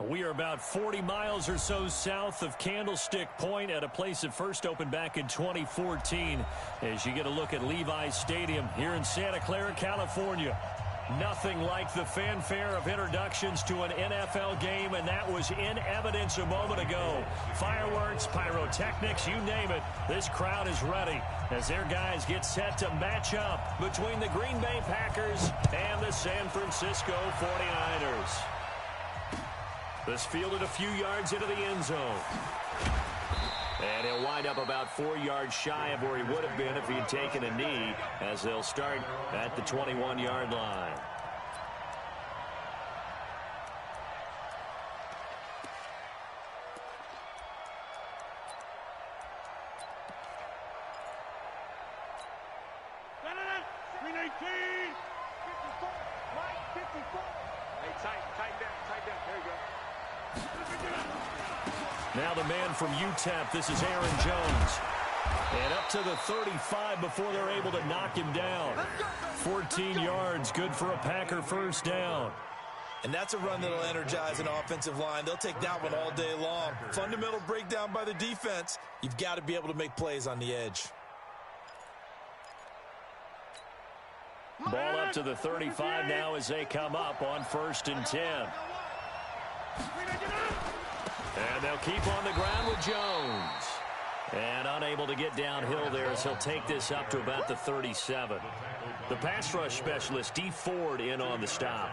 We are about 40 miles or so south of Candlestick Point at a place that first opened back in 2014 as you get a look at Levi's Stadium here in Santa Clara, California. Nothing like the fanfare of introductions to an NFL game, and that was in evidence a moment ago. Fireworks, pyrotechnics, you name it. This crowd is ready as their guys get set to match up between the Green Bay Packers and the San Francisco 49ers. This fielded a few yards into the end zone. And he'll wind up about 4 yards shy of where he would have been if he had taken a knee, as they'll start at the 21-yard line. Now the man from UTEP, this is Aaron Jones. And up to the 35 before they're able to knock him down. 14 yards, good for a Packer first down. And that's a run that'll energize an offensive line. They'll take that one all day long. Fundamental breakdown by the defense. You've got to be able to make plays on the edge. Ball up to the 35 now as they come up on 1st and 10. And they'll keep on the ground with Jones. And unable to get downhill there as he'll take this up to about the 37. The pass rush specialist, Dee Ford, in on the stop.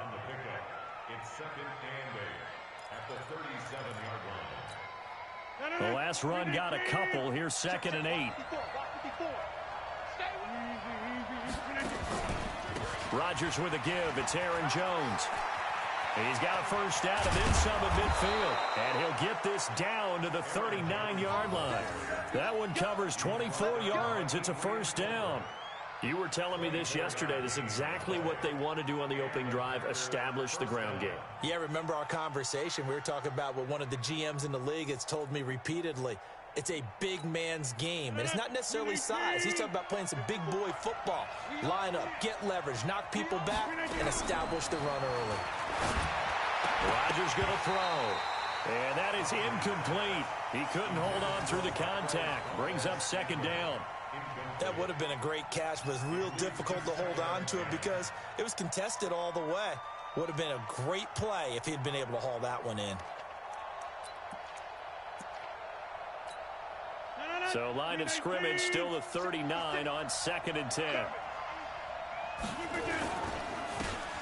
The last run got a couple. Here's 2nd and 8. Rodgers with a give. It's Aaron Jones. He's got a first down and then some at midfield. And he'll get this down to the 39-yard line. That one covers 24 yards. It's a first down. You were telling me this yesterday. This is exactly what they want to do on the opening drive, establish the ground game. Yeah, remember our conversation? We were talking about what one of the GMs in the league has told me repeatedly. It's a big man's game, and it's not necessarily size. He's talking about playing some big boy football. Line up, get leverage, knock people back, and establish the run early. Rodgers going to throw. And that is incomplete. He couldn't hold on through the contact. Brings up 2nd down. That would have been a great catch, but it's real difficult to hold on to it because it was contested all the way. Would have been a great play if he'd been able to haul that one in. So line of scrimmage still the 39 on 2nd and 10.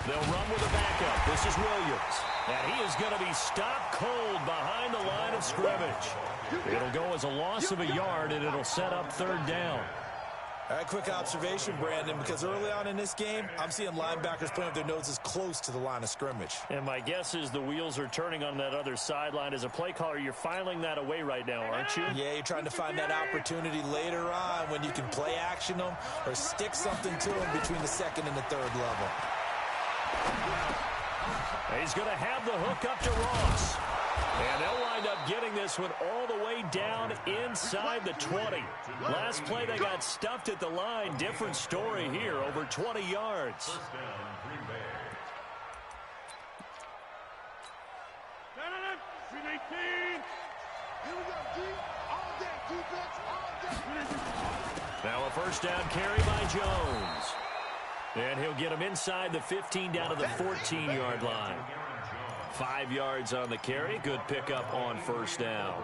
They'll run with a backup. This is Williams. And he is going to be stopped cold behind the line of scrimmage. It'll go as a loss of a yard, and it'll set up 3rd down. All right, quick observation, Brandon, because early on in this game, I'm seeing linebackers playing with their noses close to the line of scrimmage. And my guess is the wheels are turning on that other sideline. As a play caller, you're filing that away right now, aren't you? Yeah, you're trying to find that opportunity later on when you can play action them or stick something to them between the 2nd and the 3rd level. He's going to have the hook up to Ross. And they'll wind up getting this one all the way down inside the 20. Last play they got stuffed at the line. Different story here, over 20 yards. Now a first down carry by Jones. And he'll get him inside the 15 down to the 14-yard line. 5 yards on the carry. Good pickup on first down.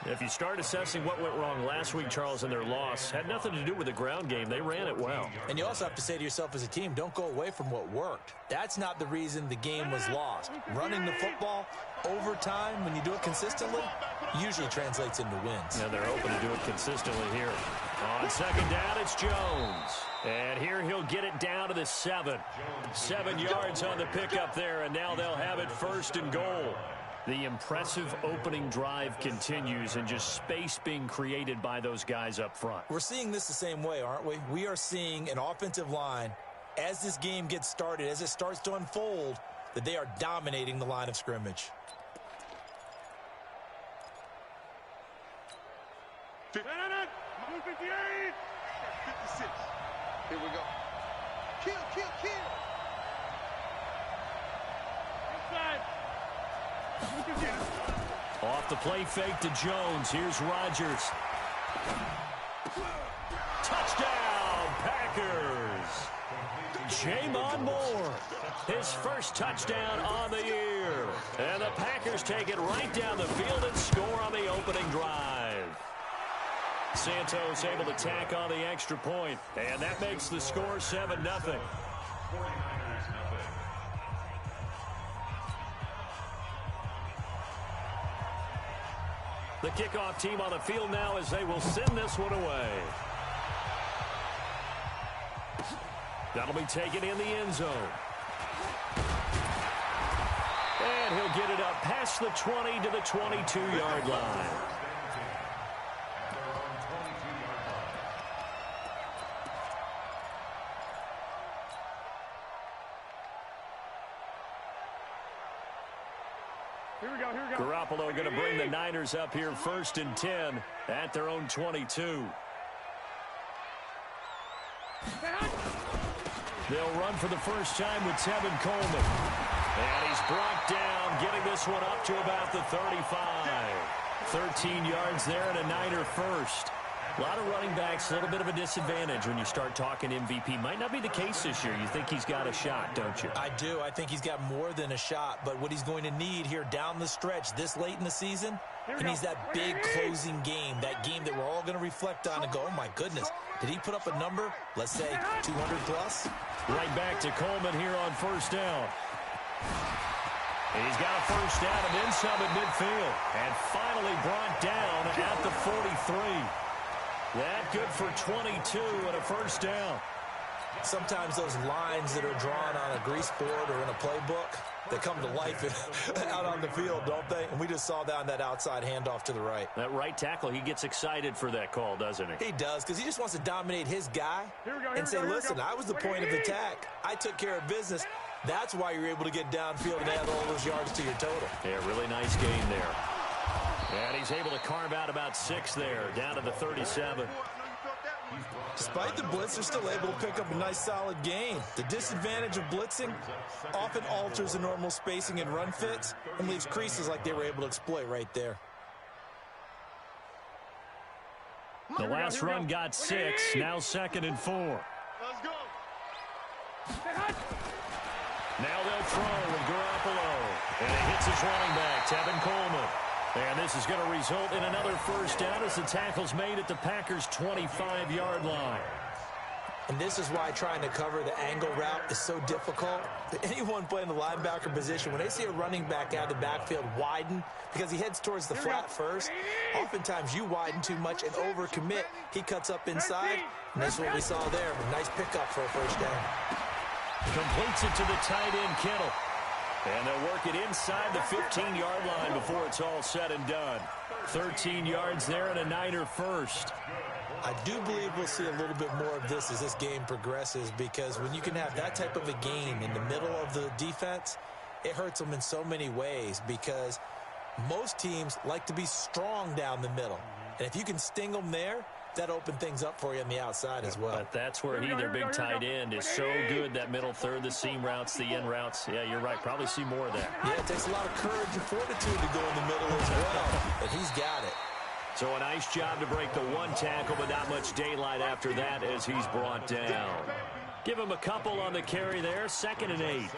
If you start assessing what went wrong last week, Charles, in their loss, had nothing to do with the ground game. They ran it well. And you also have to say to yourself as a team, don't go away from what worked. That's not the reason the game was lost. Running the football over time, when you do it consistently, usually translates into wins. And they're open to do it consistently here. On 2nd down, it's Jones. And here he'll get it down to the 7. 7 yards on the pickup there, and now they'll have it 1st and goal. The impressive opening drive continues and just space being created by those guys up front. We're seeing this the same way, aren't we? We are seeing an offensive line, as this game gets started, as it starts to unfold, that they are dominating the line of scrimmage. 58. 56. Here we go. Kill, kill, kill. Inside. the play fake to Jones. Here's Rodgers. Touchdown, Packers. J'Mon Moore, his first touchdown on the year. And the Packers take it right down the field and score on the opening drive. Santos able to tack on the extra point, and that makes the score 7-0. The kickoff team on the field now as they will send this one away. That'll be taken in the end zone. And he'll get it up past the 20 to the 22-yard line. Here we go. Garoppolo going to bring the Niners up here 1st and 10 at their own 22. They'll run for the first time with Tevin Coleman. And he's brought down, getting this one up to about the 35. 13 yards there and a Niner first. A lot of running backs, a little bit of a disadvantage when you start talking MVP. Might not be the case this year. You think he's got a shot, don't you? I do. I think he's got more than a shot. But what he's going to need here down the stretch this late in the season, he needs that big closing game, that game that we're all going to reflect on and go, oh, my goodness, did he put up a number, let's say, 200 plus? Right back to Coleman here on first down. And he's got a first down and then some at midfield. And finally brought down at the 43. That good for 22 and a first down. Sometimes those lines that are drawn on a grease board or in a playbook, they come to life out on the field, don't they? And we just saw down that outside handoff to the right. That right tackle, he gets excited for that call, doesn't he? He does, because he just wants to dominate his guy and say, listen, I was the point of attack. I took care of business. That's why you're able to get downfield and add all those yards to your total. Yeah, really nice game there. And he's able to carve out about 6 there, down to the 37. Despite the blitz, they're still able to pick up a nice, solid gain. The disadvantage of blitzing often alters the normal spacing and run fits and leaves creases like they were able to exploit right there. The last run got 6, now 2nd and 4. Let's go. Now they'll throw with Garoppolo. And he hits his running back, Tevin Coleman. And this is going to result in another first down as the tackle's made at the Packers' 25-yard line. And this is why trying to cover the angle route is so difficult. Anyone playing the linebacker position, when they see a running back out of the backfield widen, because he heads towards the flat first, oftentimes you widen too much and overcommit. He cuts up inside, and that's what we saw there. A nice pickup for a first down. Completes it to the tight end, Kittle. And they'll work it inside the 15-yard line before it's all said and done. 13 yards there and a Niner first. I do believe we'll see a little bit more of this as this game progresses, because when you can have that type of a game in the middle of the defense, it hurts them in so many ways, because most teams like to be strong down the middle. And if you can sting them there, that opened things up for you on the outside as well. But that's where he, their big tight end, is so good, that middle third, the seam routes, the in routes. Yeah, you're right. Probably see more of that. Yeah, it takes a lot of courage and fortitude to go in the middle as well, and he's got it. So a nice job to break the one tackle, but not much daylight after that as he's brought down. Give him a couple on the carry there, 2nd and 8.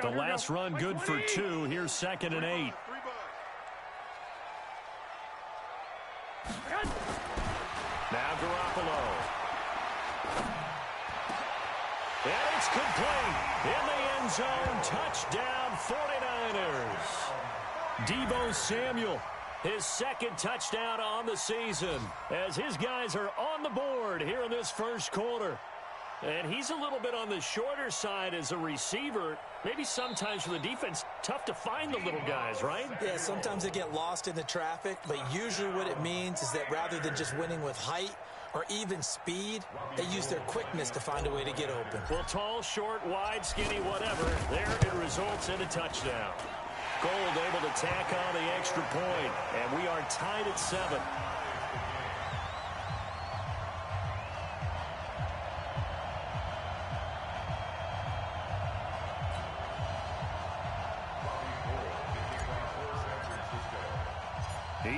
The last run good for 2. Here's 2nd and 8. Now Garoppolo. And it's complete. In the end zone. Touchdown 49ers. Deebo Samuel, his 2nd touchdown on the season, as his guys are on the board here in this first quarter. And he's a little bit on the shorter side as a receiver. Maybe sometimes for the defense, tough to find the little guys, right? Yeah, sometimes they get lost in the traffic, but usually what it means is that rather than just winning with height or even speed, they use their quickness to find a way to get open. Well, tall, short, wide, skinny, whatever, there it results in a touchdown. Gold able to tack on the extra point, and we are tied at 7.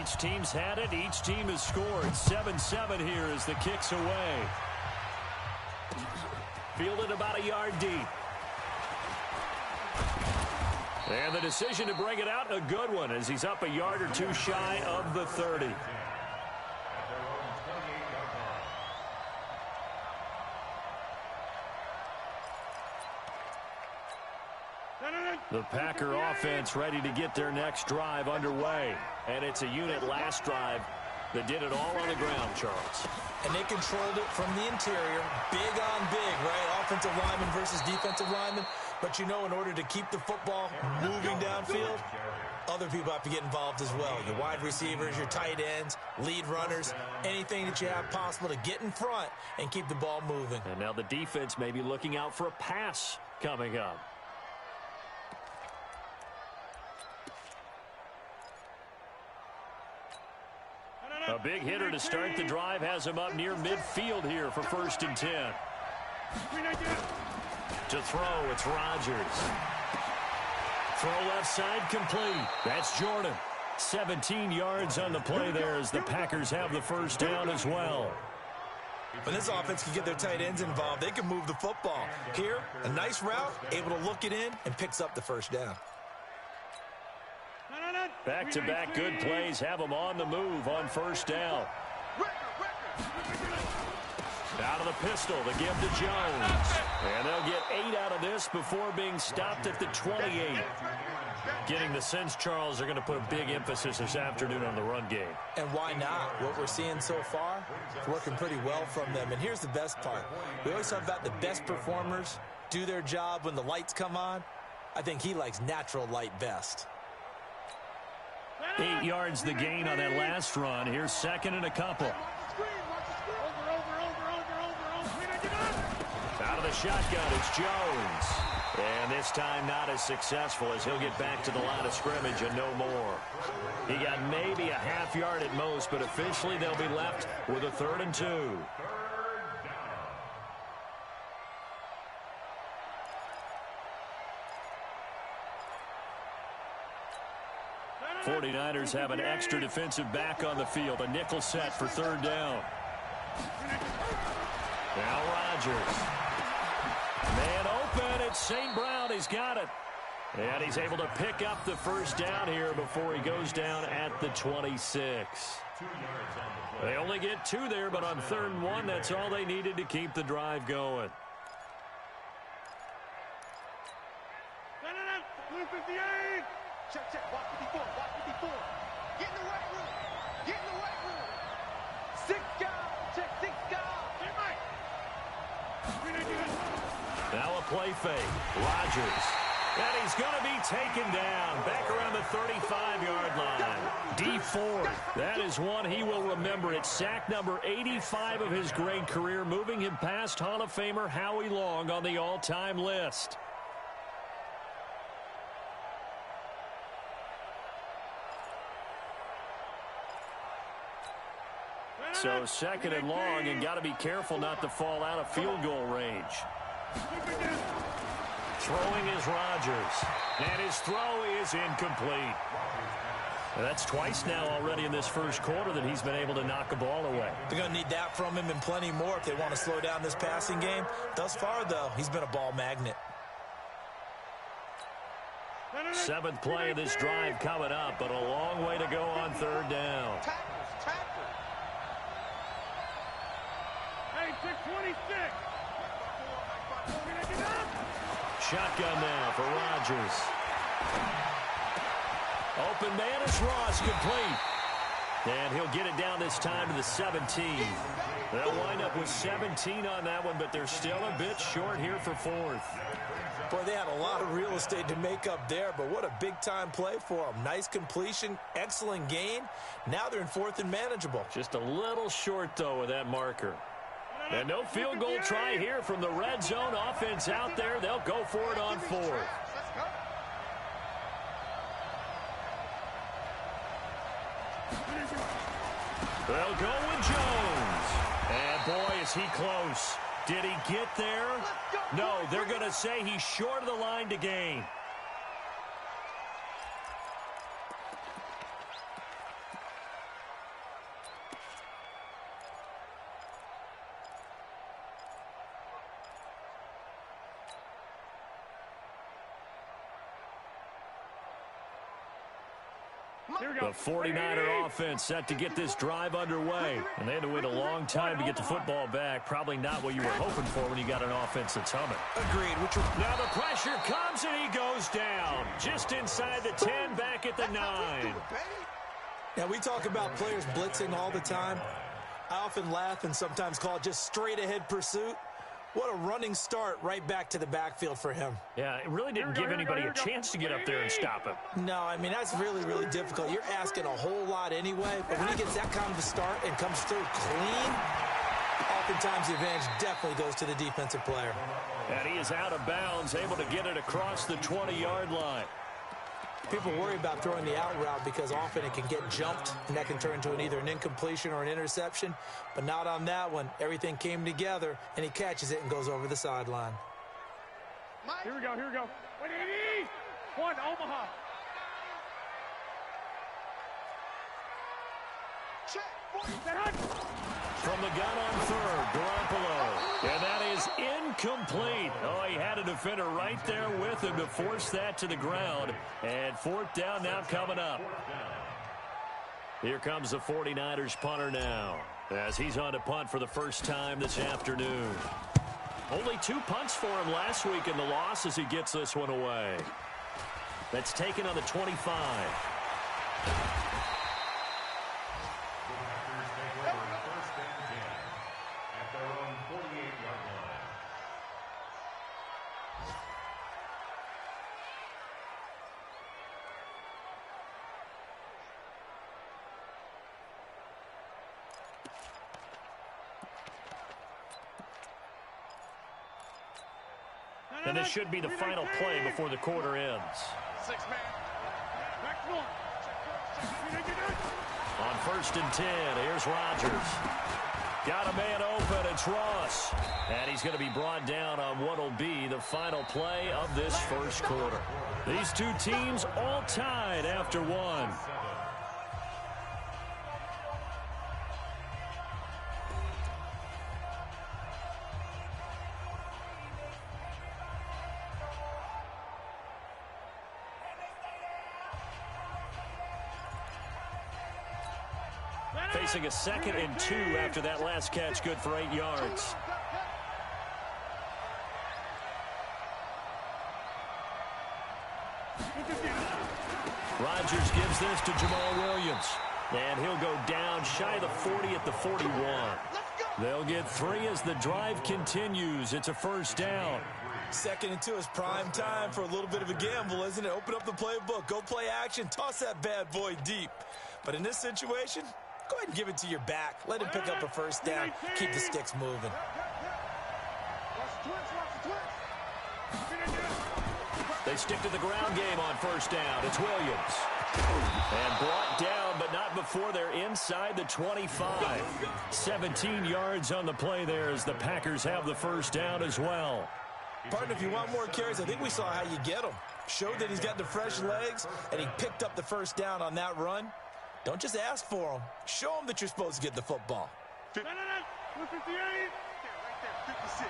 Each team's had it. Each team has scored. 7-7 here as the kick's away. Fielded about a yard deep. And the decision to bring it out, a good one, as he's up a yard or two shy of the 30. The Packer offense ready to get their next drive underway. And it's a unit last drive that did it all on the ground, Charles. And they controlled it from the interior. Big on big, right? Offensive lineman versus defensive lineman. But you know, in order to keep the football moving downfield, other people have to get involved as well. Your wide receivers, your tight ends, lead runners, anything that you have possible to get in front and keep the ball moving. And now the defense may be looking out for a pass coming up. A big hitter to start the drive has him up near midfield here for 1st and 10. To throw, it's Rodgers. Throw left side complete. That's Jordan. 17 yards on the play there as the Packers have the first down as well. When this offense can get their tight ends involved, they can move the football. Here, a nice route, able to look it in, and picks up the first down. Back-to-back good plays have them on the move on 1st down. Out of the pistol to give to Jones. And they'll get 8 out of this before being stopped at the 28. Getting the sense, Charles, they're going to put a big emphasis this afternoon on the run game. And why not? What we're seeing so far, it's working pretty well from them. And here's the best part. We always talk about the best performers do their job when the lights come on. I think he likes natural light best. 8 yards the gain on that last run. Here's 2nd and a couple. Out of the shotgun, it's Jones. And this time not as successful as he'll get back to the line of scrimmage and no more. He got maybe a half yard at most, but officially they'll be left with a 3rd and 2. 49ers have an extra defensive back on the field. A nickel set for 3rd down. Now Rodgers. Man open. It's St. Brown. He's got it. And he's able to pick up the first down here before he goes down at the 26. They only get 2 there, but on 3rd and 1, that's all they needed to keep the drive going. Check, check, walk 54, walk 54. Get in the weight room. Get in the weight room. 6 guys, check 6 guys. Now a play fake. Rodgers. And he's going to be taken down back around the 35-yard line. Dee Ford. That is one he will remember. It's sack number 85 of his great career, moving him past Hall of Famer Howie Long on the all-time list. So 2nd and long, and got to be careful not to fall out of field goal range. Throwing is Rodgers, and his throw is incomplete. And that's twice now already in this first quarter that he's been able to knock a ball away. They're going to need that from him and plenty more if they want to slow down this passing game. Thus far, though, he's been a ball magnet. 7th play of this drive coming up, but a long way to go on 3rd down. Shotgun now for Rodgers. Open man is Ross, complete. And he'll get it down this time to the 17. They'll wind up with 17 on that one, but they're still a bit short here for 4th. Boy, they had a lot of real estate to make up there, but what a big-time play for them. Nice completion, excellent gain. Now they're in 4th and manageable. Just a little short, though, with that marker. And no field goal try here from the red zone offense out there. They'll go for it on 4th. They'll go with Jones. And boy, is he close. Did he get there? No, they're going to say he's short of the line to gain. The 49er offense set to get this drive underway. And they had to wait a long time to get the football back. Probably not what you were hoping for when you got an offense that's humming. Agreed. Now the pressure comes and he goes down. Just inside the 10, back at the 9. Now, we talk about players blitzing all the time. I often laugh and sometimes call it just straight-ahead pursuit. What a running start right back to the backfield for him. Yeah, it really didn't give anybody a chance to get up there and stop him. No, I mean, that's really, really difficult. You're asking a whole lot anyway, but when he gets that kind of a start and comes through clean, oftentimes the advantage definitely goes to the defensive player. And he is out of bounds, able to get it across the 20-yard line. People worry about throwing the out route because often it can get jumped, and that can turn into either an incompletion or an interception. But not on that one. Everything came together, and he catches it and goes over the sideline. Here we go, here we go. 180! One, Omaha. Check. From the gun on third, Garoppolo. And that is incomplete. Oh, he had a defender right there with him to force that to the ground. And fourth down now coming up. Here comes the 49ers punter now, as he's on to punt for the first time this afternoon. Only 2 punts for him last week in the loss as he gets this one away. That's taken on the 25. And this should be the final play before the quarter ends. 6-man. Back one. On first and 10, here's Rodgers. Got a man open, it's Ross. And he's going to be brought down on what will be the final play of this first quarter. These two teams all tied after one. Facing a 2nd and 2 after that last catch, good for 8 yards. Rodgers gives this to Jamal Williams. And he'll go down shy of the 40 at the 41. They'll get 3 as the drive continues. It's a first down. 2nd and 2 is prime time for a little bit of a gamble, isn't it? Open up the playbook, go play action, toss that bad boy deep. But in this situation, go ahead and give it to your back. Let him pick up a first down. Keep the sticks moving. They stick to the ground game on first down. It's Williams. And brought down, but not before they're inside the 25. 17 yards on the play there as the Packers have the first down as well. Partner, if you want more carries, I think we saw how you get them. Showed that he's got the fresh legs, and he picked up the first down on that run. Don't just ask for them. Show them that you're supposed to get the football. 58. Right there, 56.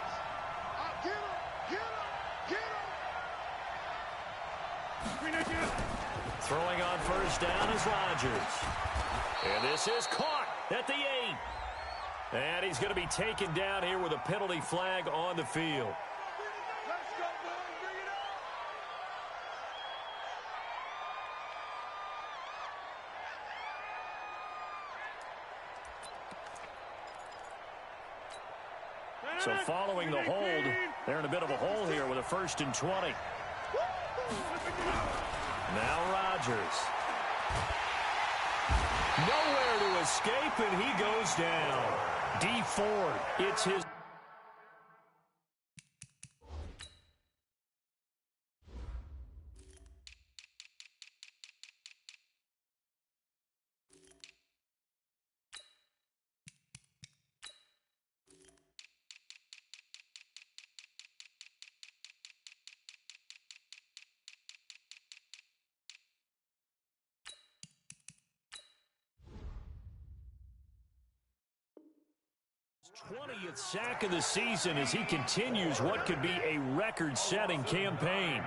Get him. Throwing on first down is Rodgers. And this is caught at the 8. And he's going to be taken down here with a penalty flag on the field. Let's go, boys. Bring it up. So following the hold, they're in a bit of a hole here with a 1st and 20. Now Rodgers. Nowhere to escape, and he goes down. D Ford, it's his. His 20th sack of the season as he continues what could be a record-setting campaign.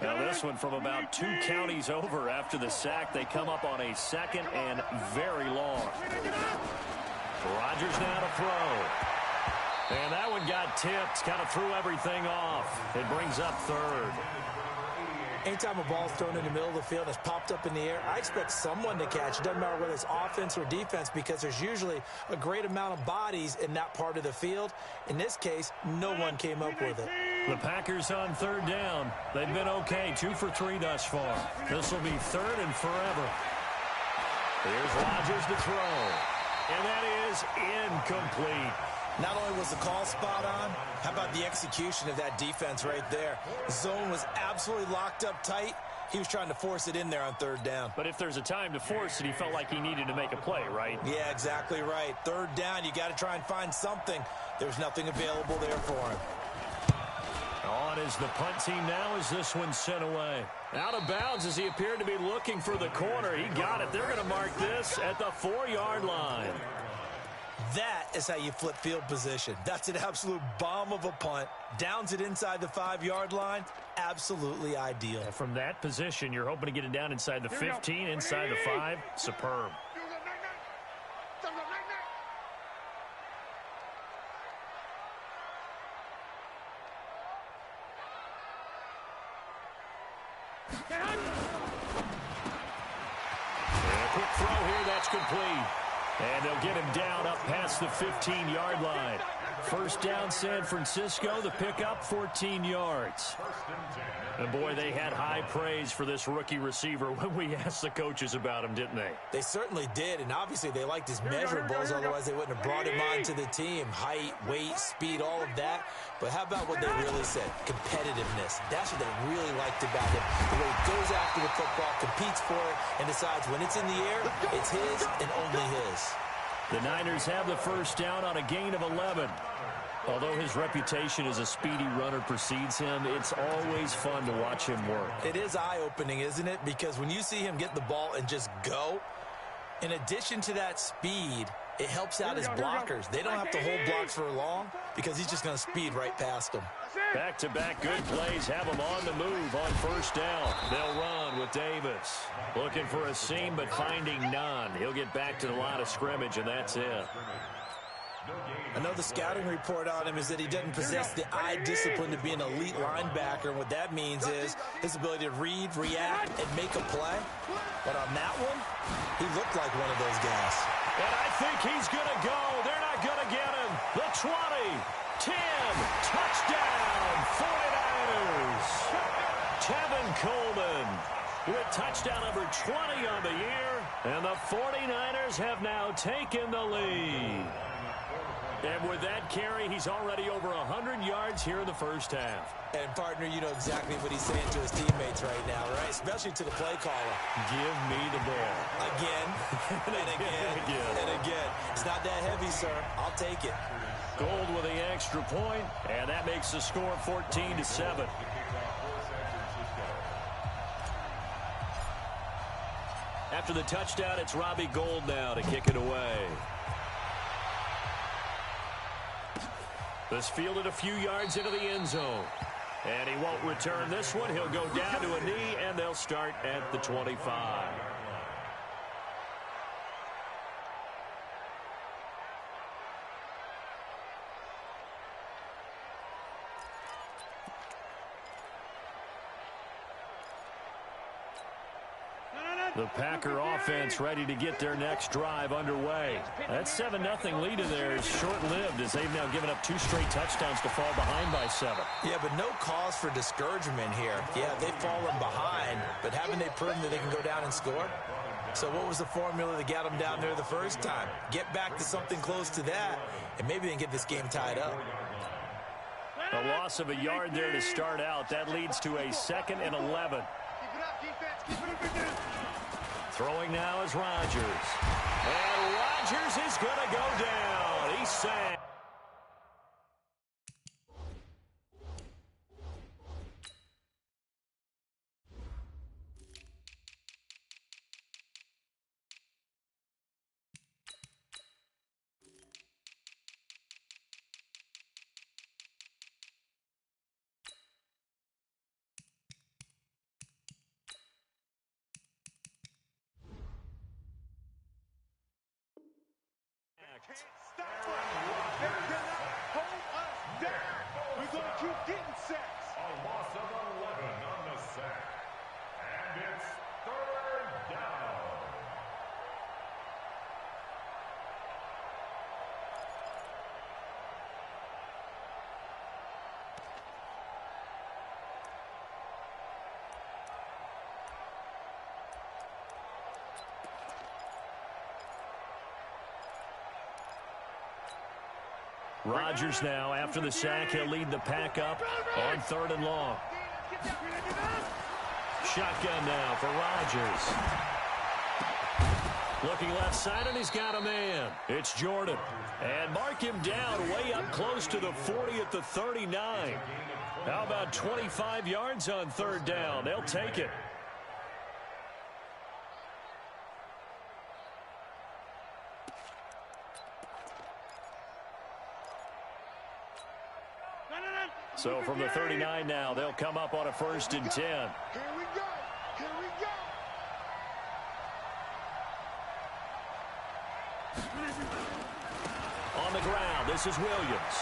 Now this one from about 2 counties over after the sack. They come up on a 2nd and very long. Rodgers now to throw. And that one got tipped. Kind of threw everything off. It brings up 3rd. Anytime a ball's thrown in the middle of the field and it's popped up in the air, I expect someone to catch. It doesn't matter whether it's offense or defense because there's usually a great amount of bodies in that part of the field. In this case, no one came up with it. The Packers on 3rd down. They've been okay, 2 for 3 thus far. This will be 3rd and forever. Here's Rodgers to throw. And that is incomplete. Not only was the call spot on, how about the execution of that defense right there? The zone was absolutely locked up tight. He was trying to force it in there on 3rd down. But if there's a time to force it, he felt like he needed to make a play, right? Yeah, exactly right. 3rd down, you got to try and find something. There's nothing available there for him. On is the punt team now as this one's sent away. Out of bounds as he appeared to be looking for the corner. He got it. They're going to mark this at the 4-yard line. That is how you flip field position. That's an absolute bomb of a punt. Downs it inside the 5-yard line. Absolutely ideal. And from that position, you're hoping to get it down inside the 15, inside the 5. Superb. And a quick throw here, that's complete. And they'll get him down up past the 15-yard line. First down, San Francisco. The pickup, 14 yards. And, boy, they had high praise for this rookie receiver when we asked the coaches about him, didn't they? They certainly did, and obviously they liked his measurables. Otherwise, they wouldn't have brought him onto the team. Height, weight, speed, all of that. But how about what they really said? Competitiveness. That's what they really liked about him. The way he goes after the football, competes for it, and decides when it's in the air, it's his and only his. The Niners have the first down on a gain of 11. Although his reputation as a speedy runner precedes him, it's always fun to watch him work. It is eye-opening, isn't it? Because when you see him get the ball and just go, in addition to that speed, it helps out his blockers. They don't have to hold blocks for long because he's just going to speed right past them. Back-to-back good plays have him on the move on first down. They'll run with Davis. Looking for a seam, but finding none. He'll get back to the line of scrimmage, and that's it. Another scouting report on him is that he doesn't possess the eye discipline to be an elite linebacker. And what that means is his ability to read, react, and make a play. But on that one, he looked like one of those guys. And I think he's going to go. They're not going to get him. The 20, 10, touchdown, 49ers. Tevin Coleman with touchdown number 20 on the year. And the 49ers have now taken the lead. And with that carry, he's already over 100 yards here in the first half. And, partner, you know exactly what he's saying to his teammates right now, right? Especially to the play caller. Give me the ball. Again, and again, and again. It's not that heavy, sir. I'll take it. Gold with the extra point, and that makes the score 14-7. After the touchdown, it's Robbie Gould now to kick it away. This fielded a few yards into the end zone. And he won't return this one. He'll go down to a knee, and they'll start at the 25. The Packer offense ready to get their next drive underway. That 7-0 lead in there is short-lived as they've now given up 2 straight touchdowns to fall behind by 7. Yeah, but no cause for discouragement here. Yeah, they've fallen behind, but haven't they proven that they can go down and score? So what was the formula that got them down there the first time? Get back to something close to that, and maybe they can get this game tied up. A loss of a yard there to start out. That leads to a 2nd and 11. Throwing now is Rodgers. And Rodgers is going to go down. He's sacked. correct. Stop us. They cannot hold us down. We're going to keep getting sacks. A loss of 11 on the sack. And it's third down. Rodgers now, after the sack, he'll lead the pack up on 3rd and long. Shotgun now for Rodgers. Looking left side, and he's got a man. It's Jordan. And mark him down way up close to the 40 at the 39. How about 25 yards on 3rd down? They'll take it. So from the 39 now, they'll come up on a 1st and 10. Here we go. Here we go. On the ground, this is Williams.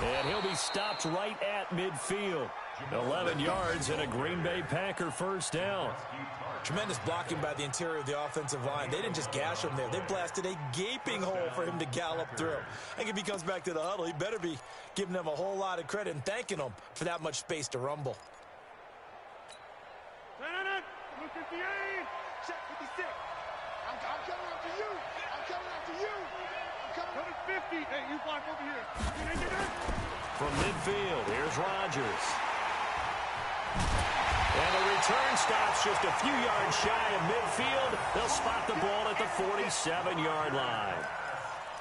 And he'll be stopped right at midfield. 11 yards and a Green Bay Packer 1st down. Tremendous blocking by the interior of the offensive line. They didn't just gash him there. They blasted a gaping hole for him to gallop through. I think if he comes back to the huddle, he better be giving them a whole lot of credit and thanking them for that much space to rumble. Look at the aim. Check 56. I'm coming after you. I'm coming after you. I'm coming after 50. Hey, you block over here. From midfield, here's Rodgers. And the return stops just a few yards shy of midfield. They'll spot the ball at the 47-yard line.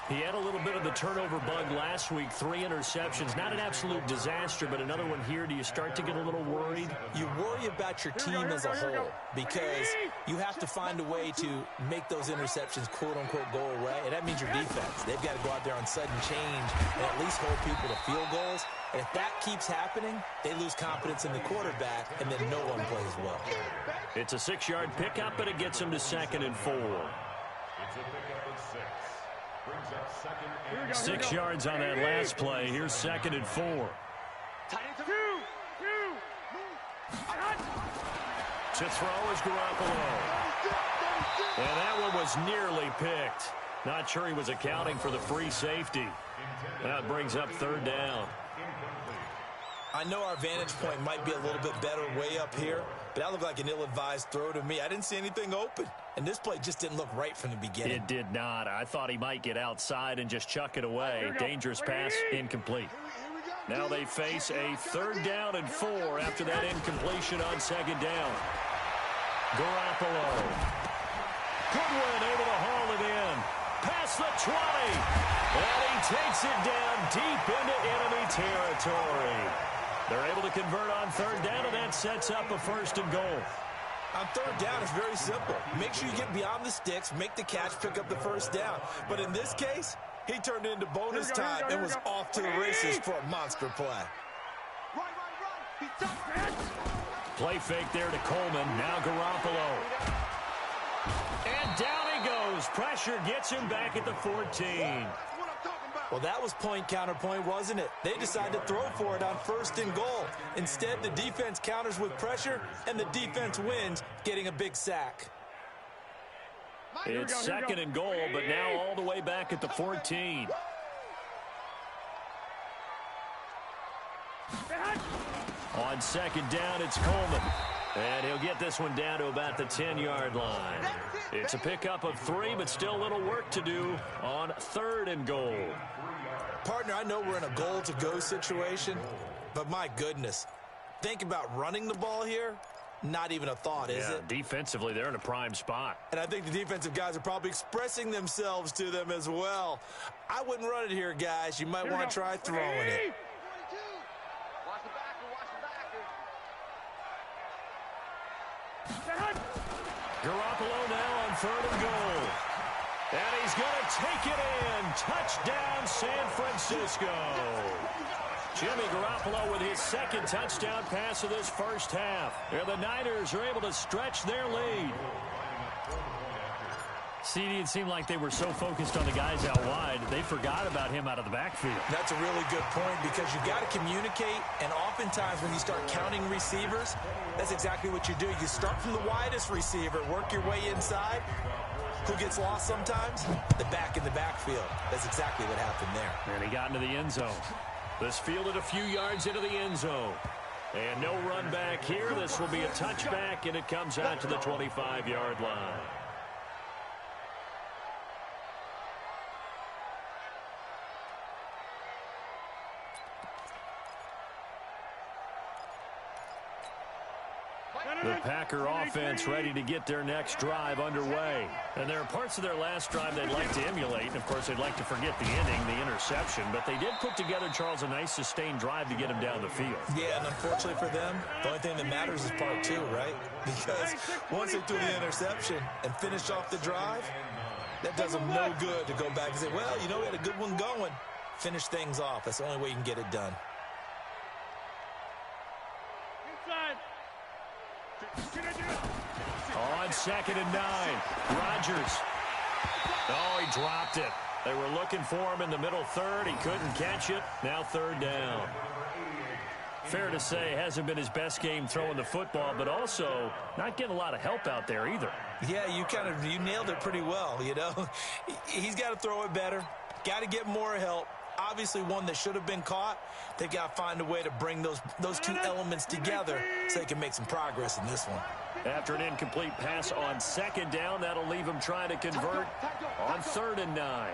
He had a little bit of the turnover bug last week, 3 interceptions. Not an absolute disaster, but another one here. Do you start to get a little worried? You worry about your team as a whole because you have to find a way to make those interceptions, quote-unquote, go away. And that means your defense. They've got to go out there on sudden change and at least hold people to field goals. And if that keeps happening, they lose confidence in the quarterback, and then no one plays well. It's a 6-yard pickup, but it gets them to 2nd and 4. It's a pickup of 6. Brings up 2nd and 6 yards on that last play. Here's 2nd and 4. To throw is Garoppolo. And that one was nearly picked. Not sure he was accounting for the free safety. That brings up 3rd down. I know our vantage point might be a little bit better way up here, but that looked like an ill-advised throw to me. I didn't see anything open, and this play just didn't look right from the beginning. It did not. I thought he might get outside and just chuck it away. Dangerous pass, incomplete. Now they face a 3rd down and 4 after that incompletion on 2nd down. Garoppolo. Goodwin able to haul it in. Past the 20. And he takes it down deep into enemy territory. They're able to convert on 3rd down, and that sets up a 1st and goal. On 3rd down, it's very simple. Make sure you get beyond the sticks, make the catch, pick up the 1st down. But in this case, he turned it into bonus time and was off to the races for a monster play. Play fake there to Coleman. Now Garoppolo. And down he goes. Pressure gets him back at the 14. Well, that was point counterpoint, wasn't it? They decided to throw for it on 1st and goal. Instead, the defense counters with pressure, and the defense wins, getting a big sack. It's 2nd and goal, but now all the way back at the 14. On 2nd down, it's Coleman. And he'll get this one down to about the 10-yard line. It's a pickup of 3, but still a little work to do on 3rd and goal. Partner, I know we're in a goal-to-go situation, but my goodness, think about running the ball here. Not even a thought, is it? Defensively, they're in a prime spot. And I think the defensive guys are probably expressing themselves to them as well. I wouldn't run it here, guys. You might want to try throwing it. Watch the backer. Garoppolo now on 3rd and goal. And he's going to take it in. Touchdown, San Francisco. Jimmy Garoppolo with his 2nd touchdown pass of this 1st half. And the Niners are able to stretch their lead. CD, it seemed like they were so focused on the guys out wide, they forgot about him out of the backfield. That's a really good point because you got to communicate, and oftentimes when you start counting receivers, that's exactly what you do. You start from the widest receiver, work your way inside. Who gets lost sometimes? The back in the backfield. That's exactly what happened there. And he got into the end zone. This fielded a few yards into the end zone. And no run back here. This will be a touchback, and it comes out to the 25-yard line. The Packer offense ready to get their next drive underway. And there are parts of their last drive they'd like to emulate. And, of course, they'd like to forget the ending, the interception. But they did put together, Charles, a nice sustained drive to get him down the field. Yeah, and unfortunately for them, the only thing that matters is part two, right? Because once they threw the interception and finished off the drive, that does them no good to go back and say, well, you know, we had a good one going. Finish things off. That's the only way you can get it done. On 2nd and 9, Rodgers. Oh, he dropped it. They were looking for him in the middle third. He couldn't catch it. Now 3rd down. Fair to say, hasn't been his best game throwing the football, but also not getting a lot of help out there either. Yeah, you nailed it pretty well, you know. He's got to throw it better. Got to get more help. Obviously one that should have been caught. They've got to find a way to bring those two elements together so they can make some progress in this one. After an incomplete pass on 2nd down, that'll leave him trying to convert on 3rd and 9.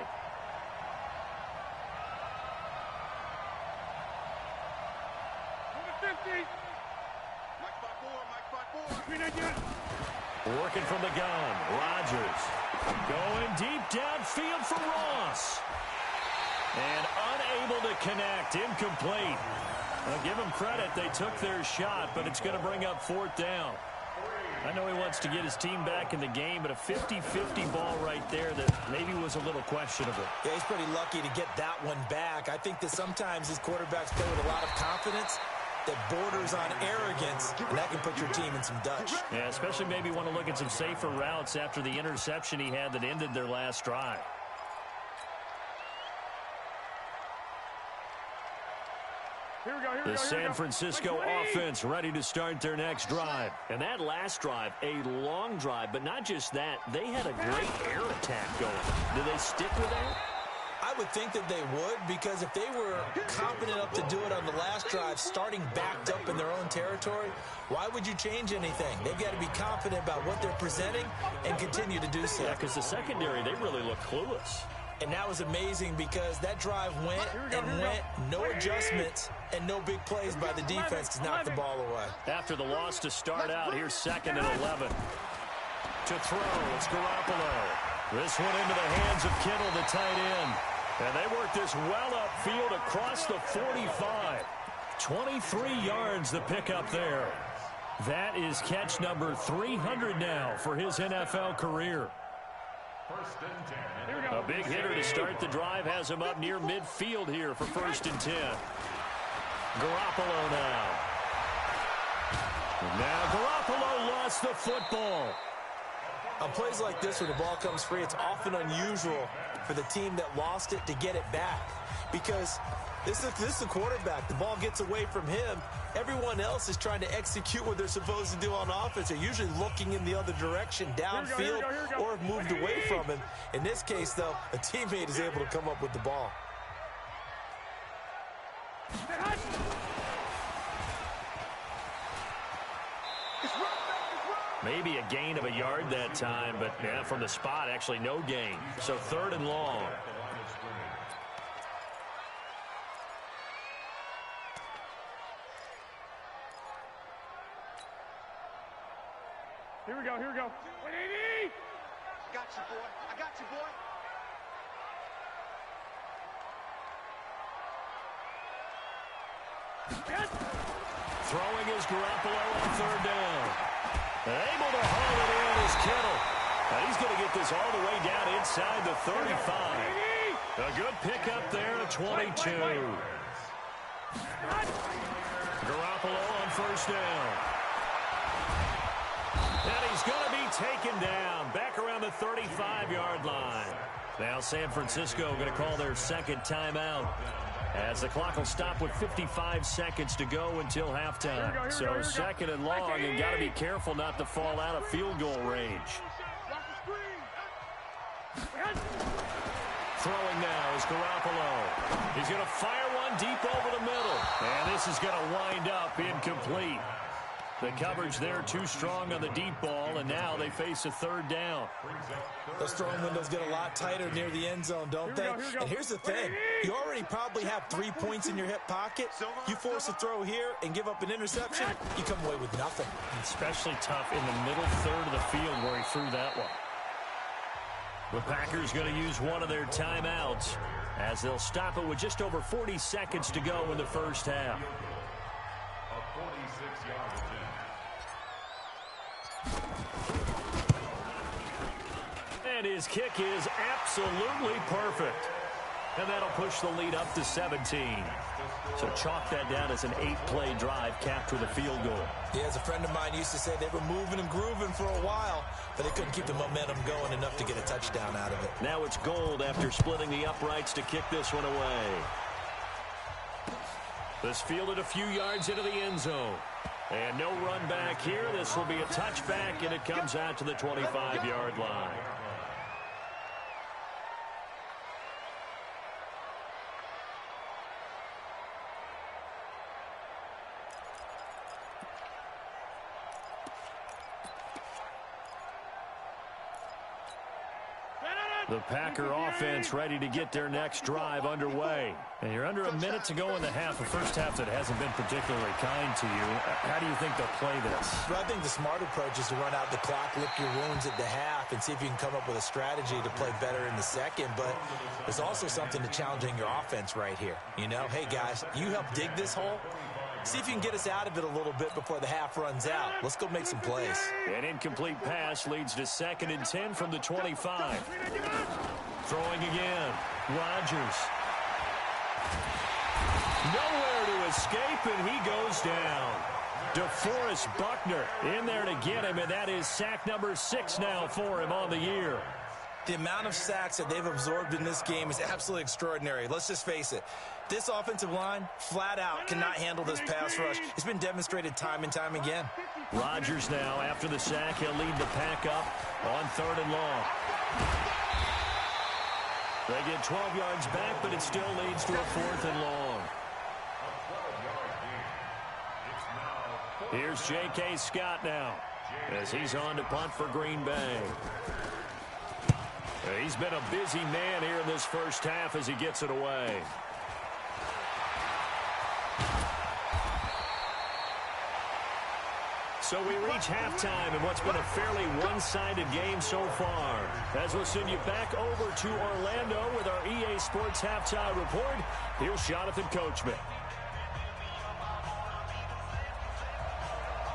Working from the gun, Rodgers. Going deep downfield for Ross. And unable to connect, incomplete. I'll give them credit, they took their shot, but it's going to bring up 4th down. I know he wants to get his team back in the game, but a 50-50 ball right there that maybe was a little questionable. Yeah, he's pretty lucky to get that one back. I think that sometimes these quarterbacks play with a lot of confidence that borders on arrogance, and that can put your team in some Dutch. Yeah, especially maybe want to look at some safer routes after the interception he had that ended their last drive. The San Francisco offense ready to start their next drive. And that last drive, a long drive, but not just that, they had a great air attack going. Do they stick with that? I would think that they would, because if they were confident enough to do it on the last drive, starting backed up in their own territory, why would you change anything? They've got to be confident about what they're presenting and continue to do so. Yeah, because the secondary, they really look clueless. And that was amazing because that drive went and went, no adjustments and no big plays by the defense to knock the ball away. After the loss to start out, here's 2nd and 11. To throw, it's Garoppolo. This one into the hands of Kittle, the tight end. And they work this well upfield across the 45. 23 yards the pickup there. That is catch number 300 now for his NFL career. A big hitter to start the drive has him up near midfield here for 1st and 10. Garoppolo now. Now Garoppolo lost the football. On plays like this where the ball comes free, it's often unusual for the team that lost it to get it back. Because this is the quarterback. The ball gets away from him. Everyone else is trying to execute what they're supposed to do on offense. They're usually looking in the other direction, downfield, or have moved away from him. In this case, though, a teammate is able to come up with the ball. Maybe a gain of a yard that time, but yeah, from the spot, actually no gain. So 3rd and long. Here we go, here we go. 180! Got you, boy. I got you, boy. Throwing is Garoppolo on 3rd down. Able to haul it in is Kittle. And he's going to get this all the way down inside the 35. A good pickup there at 22. Garoppolo on 1st down. And he's going to be taken down back around the 35-yard line. Now San Francisco going to call their second timeout, as the clock will stop with 55 seconds to go until halftime. So second and long, and got to be careful not to fall out of field goal range. Throwing now is Garoppolo. He's going to fire one deep over the middle. And this is going to wind up incomplete. The coverage there too strong on the deep ball, and now they face a third down. Those throwing windows get a lot tighter near the end zone, don't they? And here's the thing. You already probably have 3 points in your hip pocket. You force a throw here and give up an interception, you come away with nothing. Especially tough in the middle third of the field where he threw that one. The Packers going to use one of their timeouts, as they'll stop it with just over 40 seconds to go in the first half. A 46-yard attempt. And his kick is absolutely perfect. And that'll push the lead up to 17. So chalk that down as an 8-play drive capped with a field goal. Yeah, as a friend of mine used to say, they were moving and grooving for a while, but they couldn't keep the momentum going enough to get a touchdown out of it. Now it's Gold after splitting the uprights to kick this one away. This fielded a few yards into the end zone. And no run back here. This will be a touchback, and it comes out to the 25-yard line. The Packer offense ready to get their next drive underway. And you're under a minute to go in the half, a first half that hasn't been particularly kind to you. How do you think they'll play this? Well, I think the smart approach is to run out the clock, lick your wounds at the half, and see if you can come up with a strategy to play better in the second. But there's also something to challenging your offense right here. You know, hey, guys, you help dig this hole. See if you can get us out of it a little bit before the half runs out. Let's go make some plays. An incomplete pass leads to 2nd and 10 from the 25. Throwing again. Rodgers. Nowhere to escape, and he goes down. DeForest Buckner in there to get him, and that is sack number 6 now for him on the year. The amount of sacks that they've absorbed in this game is absolutely extraordinary. Let's just face it. This offensive line, flat out, cannot handle this pass rush. It's been demonstrated time and time again. Rodgers now, after the sack, he'll lead the pack up on 3rd and long. They get 12 yards back, but it still leads to a 4th and long. Here's J.K. Scott now, as he's on to punt for Green Bay. He's been a busy man here in this first half as he gets it away. So we reach halftime in what's been a fairly one-sided game so far. As we'll send you back over to Orlando with our EA Sports Halftime Report, here's Jonathan Coachman.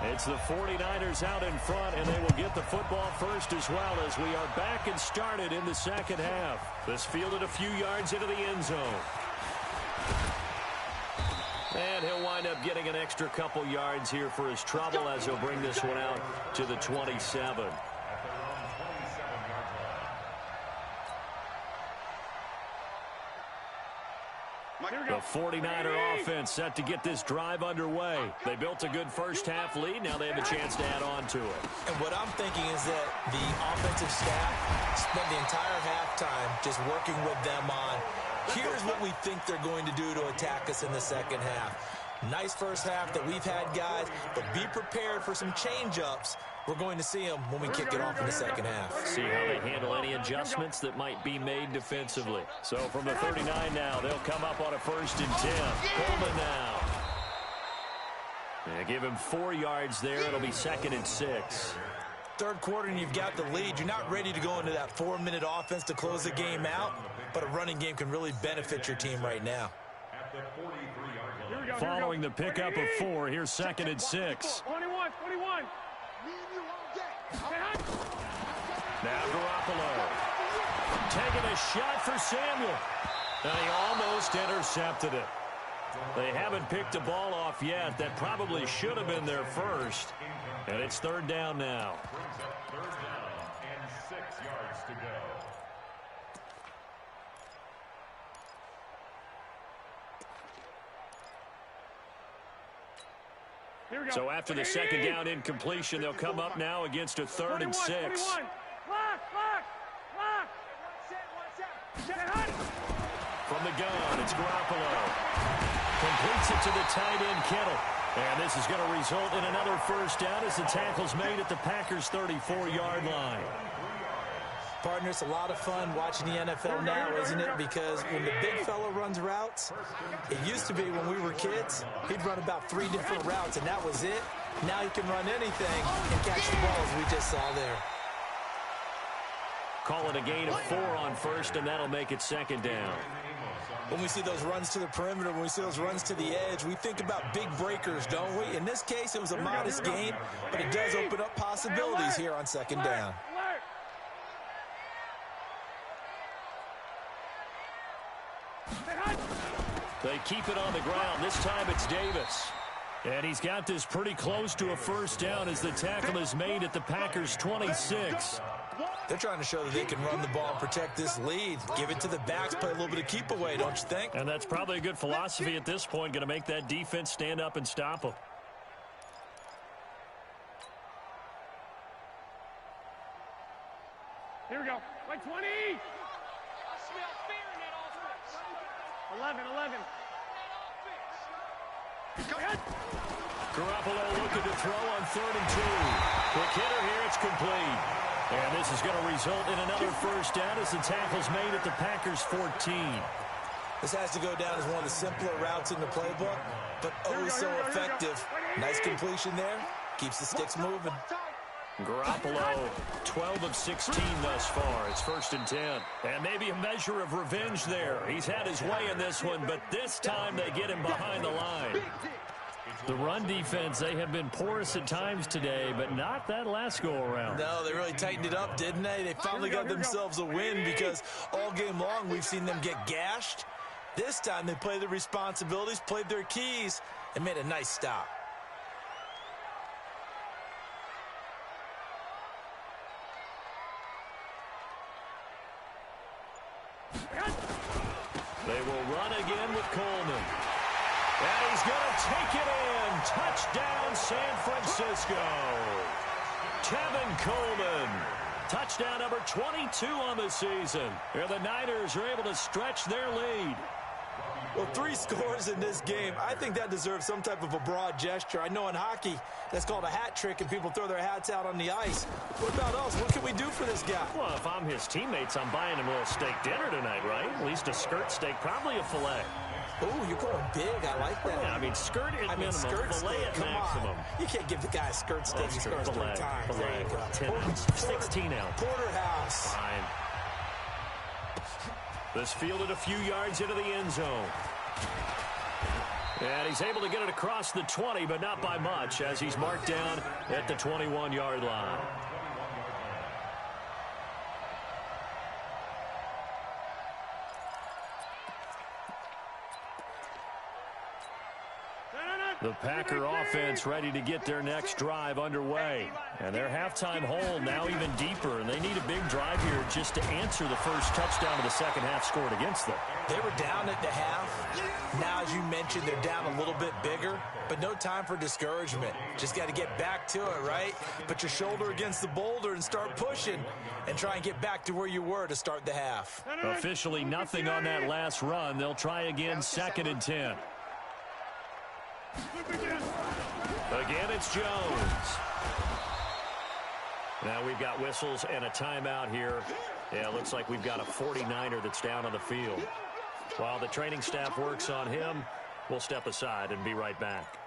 It's the 49ers out in front, and they will get the football first as well, as we are back and started in the second half. This fielded a few yards into the end zone. And he'll wind up getting an extra couple yards here for his trouble, as he'll bring this one out to the 27. The 49er offense set to get this drive underway. They built a good first half lead. Now they have a chance to add on to it. And what I'm thinking is that the offensive staff spent the entire halftime just working with them on, here's what we think they're going to do to attack us in the second half. Nice first half that we've had, guys, but be prepared for some change-ups. We're going to see them when we kick it off in the second half. See how they handle any adjustments that might be made defensively. So from the 39 now, they'll come up on a 1st and 10. Coleman now. They give him 4 yards there. It'll be 2nd and 6. Third quarter and you've got the lead. You're not ready to go into that 4-minute offense to close the game out, but a running game can really benefit your team right now. Following the pickup of 4, here's 2nd and 6. 21. Now Garoppolo taking a shot for Samuel. And he almost intercepted it. They haven't picked a ball off yet. That probably should have been their first. And it's third down now. Brings up third down and 6 yards to go. So after the second down incompletion, they'll come up now against a 3rd and 6. From the gun, it's Garoppolo. Completes it to the tight end, Kittle. And this is going to result in another first down as the tackle's made at the Packers' 34-yard line. Partner, it's a lot of fun watching the NFL now, isn't it? Because when the big fella runs routes, it used to be when we were kids, he'd run about 3 different routes, and that was it. Now he can run anything and catch the ball, as we just saw there. Call it a gain of 4 on first, and that'll make it second down. When we see those runs to the perimeter, when we see those runs to the edge, we think about big breakers, don't we? In this case, it was a modest gain, but it does open up possibilities here on second down. They keep it on the ground. This time it's Davis. And he's got this pretty close to a first down as the tackle is made at the Packers' 26. They're trying to show that they can run the ball and protect this lead. Give it to the backs, play a little bit of keep away, don't you think? And that's probably a good philosophy at this point, going to make that defense stand up and stop them. Here we go. Like 20. 11. Garoppolo looking to throw on 3rd and 2. Quick hitter here, it's complete. And this is going to result in another first down as the tackle's made at the Packers' 14. This has to go down as one of the simpler routes in the playbook, but oh so effective. Nice completion there. Keeps the sticks moving. Garoppolo, 12 of 16 thus far. It's 1st and 10. And maybe a measure of revenge there. He's had his way in this one, but this time they get him behind the line. The run defense, they have been porous at times today, but not that last go-around. No, they really tightened it up, didn't they? They finally got themselves a win because all game long we've seen them get gashed. This time they played their responsibilities, played their keys, and made a nice stop. They will run again with Coleman. And he's going to take it in. Touchdown, San Francisco. Tevin Coleman. Touchdown number 22 on the season. Here the Niners are able to stretch their lead. Well, 3 scores in this game. I think that deserves some type of a broad gesture. I know in hockey, that's called a hat trick, and people throw their hats out on the ice. What about us? What can we do for this guy? Well, if I'm his teammates, I'm buying him a little steak dinner tonight, right? At least a skirt steak, probably a filet. Oh, you're going big. I like that. Yeah, I mean, skirt at minimum, filet at maximum. You can't give the guy a skirt steak. He scores 3 times. Filet, 10 ounce, 16 ounce. Porterhouse. Fine. This fielded a few yards into the end zone. And he's able to get it across the 20, but not by much, as he's marked down at the 21-yard line. The Packer offense ready to get their next drive underway. And their halftime hole now even deeper, and they need a big drive here just to answer the first touchdown of the second half scored against them. They were down at the half. Now, as you mentioned, they're down a little bit bigger, but no time for discouragement. Just got to get back to it, right? Put your shoulder against the boulder and start pushing and try and get back to where you were to start the half. Officially nothing on that last run. They'll try again, 2nd and 10. Again, it's Jones. Now we've got whistles and a timeout here. Yeah, it looks like we've got a 49er that's down on the field. While the training staff works on him, we'll step aside and be right back.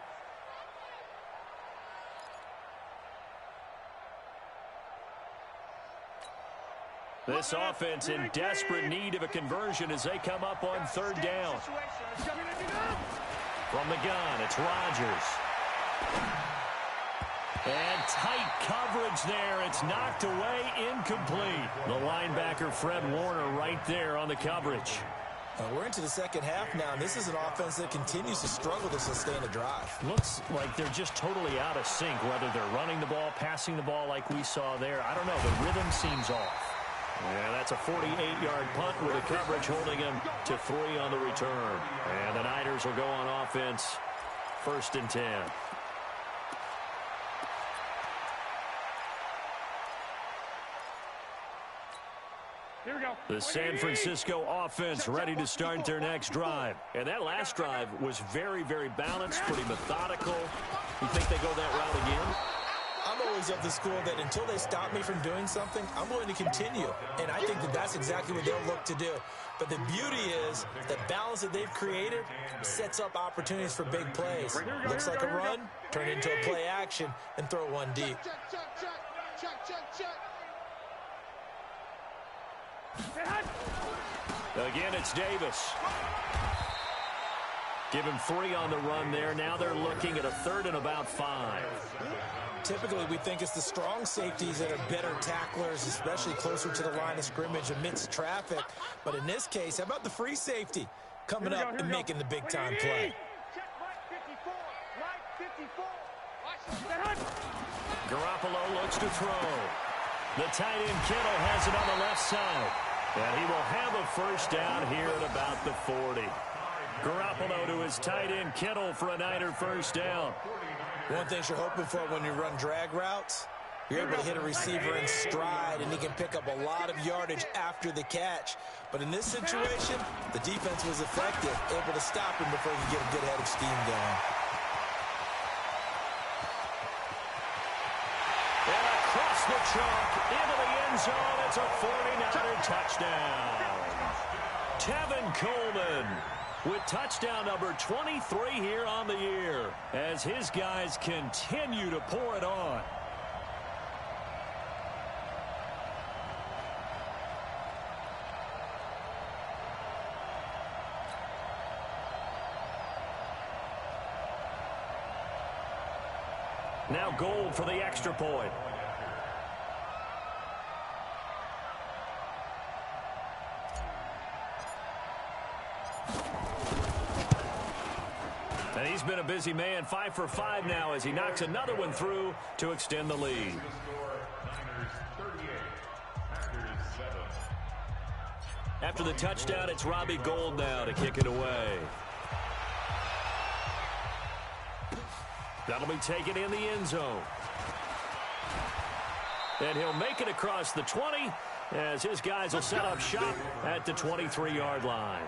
This offense in desperate need of a conversion as they come up on 3rd down. From the gun, it's Rodgers. And tight coverage there. It's knocked away, incomplete. The linebacker, Fred Warner, right there on the coverage. We're into the second half now, and this is an offense that continues to struggle to sustain a drive. Looks like they're just totally out of sync, whether they're running the ball, passing the ball like we saw there. I don't know. The rhythm seems off. Yeah, that's a 48-yard punt with the coverage holding him to 3 on the return. And the Niners will go on offense, 1st and 10. Here we go. The San Francisco offense ready to start their next drive. And that last drive was very, very balanced, pretty methodical. You think they go that route again? I'm always of the school that until they stop me from doing something, I'm going to continue. And I think that that's exactly what they'll look to do. But the beauty is the balance that they've created sets up opportunities for big plays. Looks like a run, turn into a play action, and throw one deep. Again, it's Davis. Give him 3 on the run there. Now they're looking at a 3rd and about 5. Typically, we think it's the strong safeties that are better tacklers, especially closer to the line of scrimmage amidst traffic. But in this case, how about the free safety coming up and making the big-time play? Garoppolo looks to throw. The tight end Kittle has it on the left side. And he will have a 1st down here at about the 40. Garoppolo to his tight end Kittle for a Niner 1st down. One thing you're hoping for when you run drag routes, you're able to hit a receiver in stride, and he can pick up a lot of yardage after the catch. But in this situation, the defense was effective, able to stop him before he could get a good head of steam going. And across the chalk into the end zone, it's a 49er touchdown. Tevin Coleman with touchdown number 23 here on the year as his guys continue to pour it on. Now Gold for the extra point. And he's been a busy man, 5 for 5 now as he knocks another one through to extend the lead. After the touchdown, it's Robbie Gould now to kick it away. That'll be taken in the end zone. And he'll make it across the 20 as his guys will set up shop at the 23-yard line.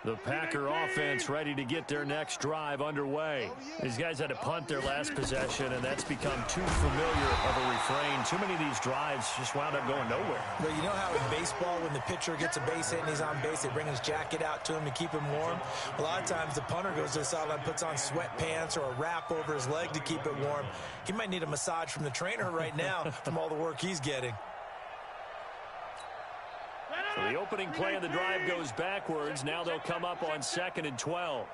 The Packer offense ready to get their next drive underway. These guys had to punt their last possession, and that's become too familiar of a refrain. Too many of these drives just wound up going nowhere. Well, you know how in baseball, when the pitcher gets a base hit and he's on base, they bring his jacket out to him to keep him warm? A lot of times the punter goes to the sideline, puts on sweatpants or a wrap over his leg to keep it warm. He might need a massage from the trainer right now from all the work he's getting. So the opening play of the drive goes backwards. Now they'll come up on 2nd and 12.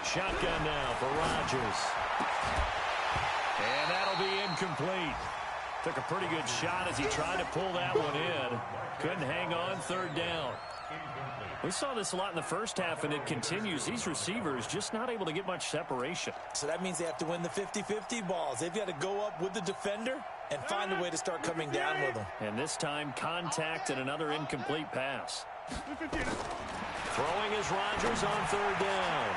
Shotgun now for Rodgers. And that'll be incomplete. Took a pretty good shot as he tried to pull that one in. Couldn't hang on, 3rd down. We saw this a lot in the first half, and it continues. These receivers just not able to get much separation. So that means they have to win the 50-50 balls. They've got to go up with the defender and find a way to start coming down with them. And this time, contact and another incomplete pass. Throwing is Rodgers on 3rd down.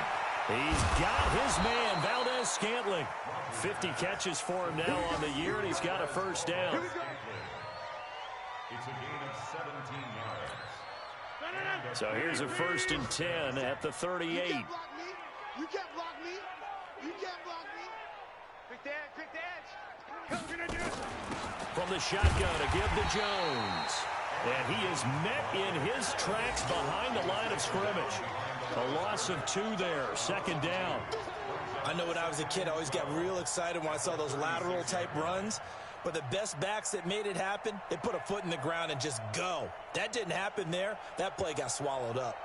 He's got his man, Valdez-Scantling. 50 catches for him now on the year, and he's got a 1st down. It's a gain of 17 yards. So here's a 1st and 10 at the 38. You can't block me. You can't block me. Quick the edge. From the shotgun to give to Jones. And he is met in his tracks behind the line of scrimmage. A loss of 2 there, 2nd down. I know when I was a kid, I always got real excited when I saw those lateral type runs. But the best backs that made it happen, they put a foot in the ground and just go. That didn't happen there. That play got swallowed up.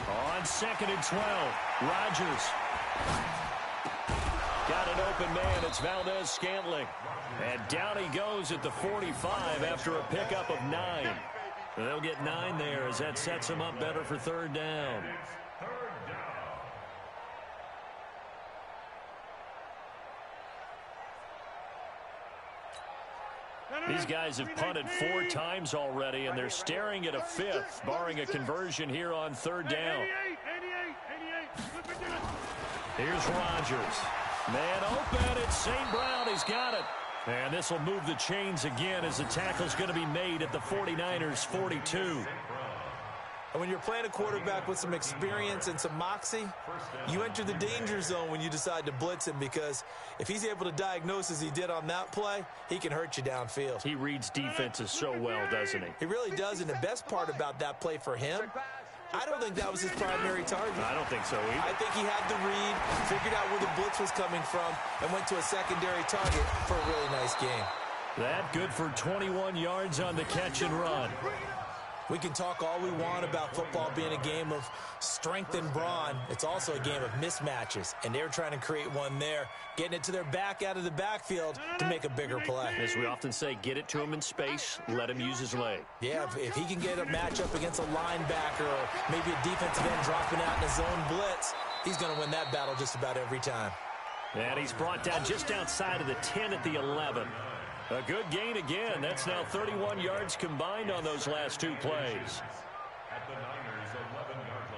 On 2nd and 12, Rodgers. Got an open man. It's Valdez-Scantling. And down he goes at the 45 after a pickup of 9. They'll get 9 there as that sets him up better for 3rd down. These guys have punted 4 times already, and they're staring at a 5th, barring a conversion here on 3rd down. Here's Rodgers. Man open, it's St. Brown. He's got it. And this will move the chains again as the tackle's going to be made at the 49ers' 42. And when you're playing a quarterback with some experience and some moxie, you enter the danger zone when you decide to blitz him, because if he's able to diagnose as he did on that play, he can hurt you downfield. He reads defenses so well, doesn't he? He really does, and the best part about that play for him, I don't think that was his primary target. I don't think so either. I think he had the read, figured out where the blitz was coming from, and went to a secondary target for a really nice game. That good for 21 yards on the catch and run. We can talk all we want about football being a game of strength and brawn. It's also a game of mismatches, and they're trying to create one there, getting it to their back out of the backfield to make a bigger play. As we often say, get it to him in space, let him use his leg. Yeah, if he can get a matchup against a linebacker or maybe a defensive end dropping out in a zone blitz, he's going to win that battle just about every time. And he's brought down just outside of the 10 at the 11. A good gain again. That's now 31 yards combined on those last 2 plays. At the Niners' 11-yard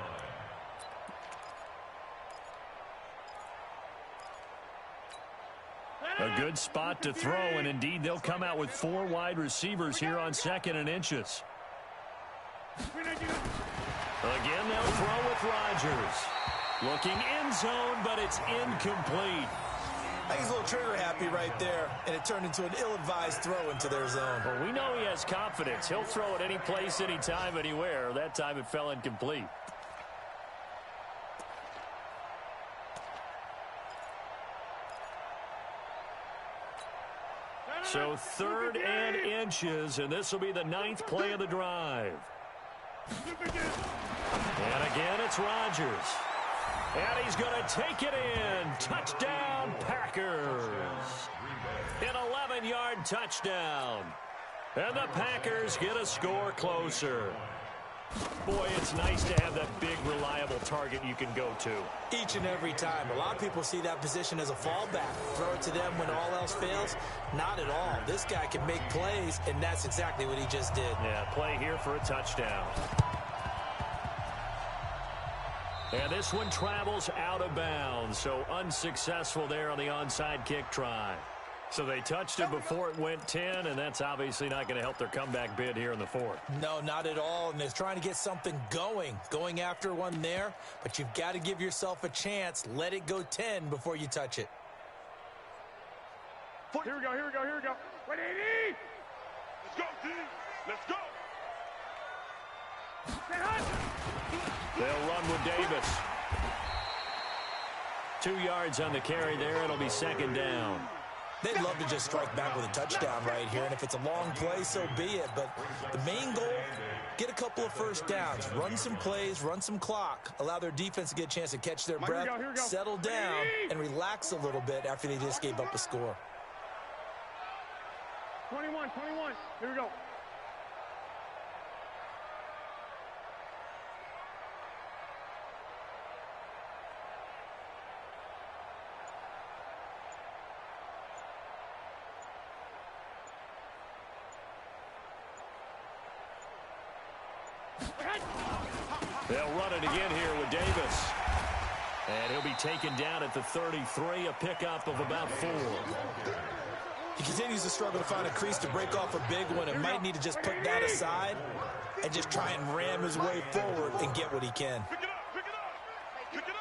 line. A good spot to throw, and indeed they'll come out with 4 wide receivers here on 2nd and inches. Again, they'll throw with Rodgers. Looking end zone, but it's incomplete. I think he's a little trigger happy right there, and it turned into an ill-advised throw into their zone. Well, we know he has confidence. He'll throw it any place, anytime, anywhere. That time it fell incomplete. So 3rd and inches, and this will be the 9th play of the drive. And again, it's Rodgers. And he's going to take it in. Touchdown, Packers. An 11-yard touchdown. And the Packers get a score closer. Boy, it's nice to have that big, reliable target you can go to. Each and every time. A lot of people see that position as a fallback. Throw it to them when all else fails. Not at all. This guy can make plays, and that's exactly what he just did. Yeah, play here for a touchdown. And this one travels out of bounds, so unsuccessful there on the onside kick try. So they touched it before it went 10, and that's obviously not going to help their comeback bid here in the 4th. No, not at all, and they're trying to get something going after one there, but you've got to give yourself a chance. Let it go 10 before you touch it. Here we go. 180! Let's go, team! Let's go! They'll run with Davis. 2 yards on the carry there. It'll be 2nd down. They'd love to just strike back with a touchdown right here, and if it's a long play, so be it. But the main goal, get a couple of first downs, run some plays, run some clock, allow their defense to get a chance to catch their breath, settle down, and relax a little bit after they just gave up a score. 21. Here we go. They'll run it again here with Davis. And he'll be taken down at the 33, a pickup of about 4. He continues to struggle to find a crease to break off a big one, and might need to just put that aside and just try and ram his way forward and get what he can. Pick it up!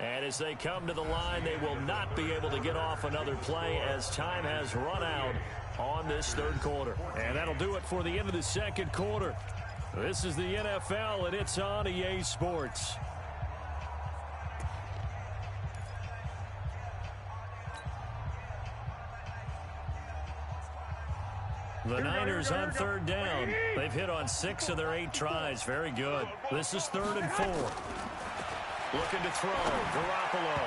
And as they come to the line, they will not be able to get off another play as time has run out on this third quarter. And that'll do it for the end of the second quarter. This is the NFL, and it's on EA Sports. The Niners on third down. They've hit on 6 of their 8 tries. Very good. This is 3rd and 4. Looking to throw. Garoppolo.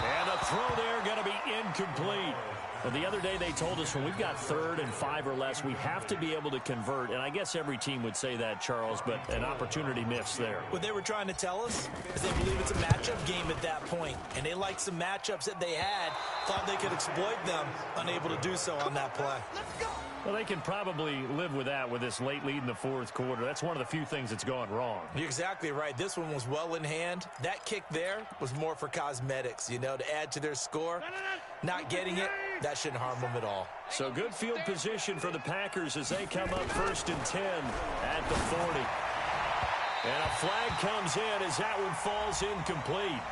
And a throw there going to be incomplete. Well, the other day they told us when we've got 3rd and 5 or less, we have to be able to convert. And I guess every team would say that, Charles, but an opportunity missed there. What they were trying to tell us is they believe it's a matchup game at that point. And they liked some matchups that they had, thought they could exploit them, unable to do so on that play. Well, they can probably live with that with this late lead in the 4th quarter. That's one of the few things that's gone wrong. You're exactly right. This one was well in hand. That kick there was more for cosmetics, to add to their score. Not getting it, that shouldn't harm them at all. So good field position for the Packers as they come up 1st and 10 at the 40. And a flag comes in as that one falls incomplete.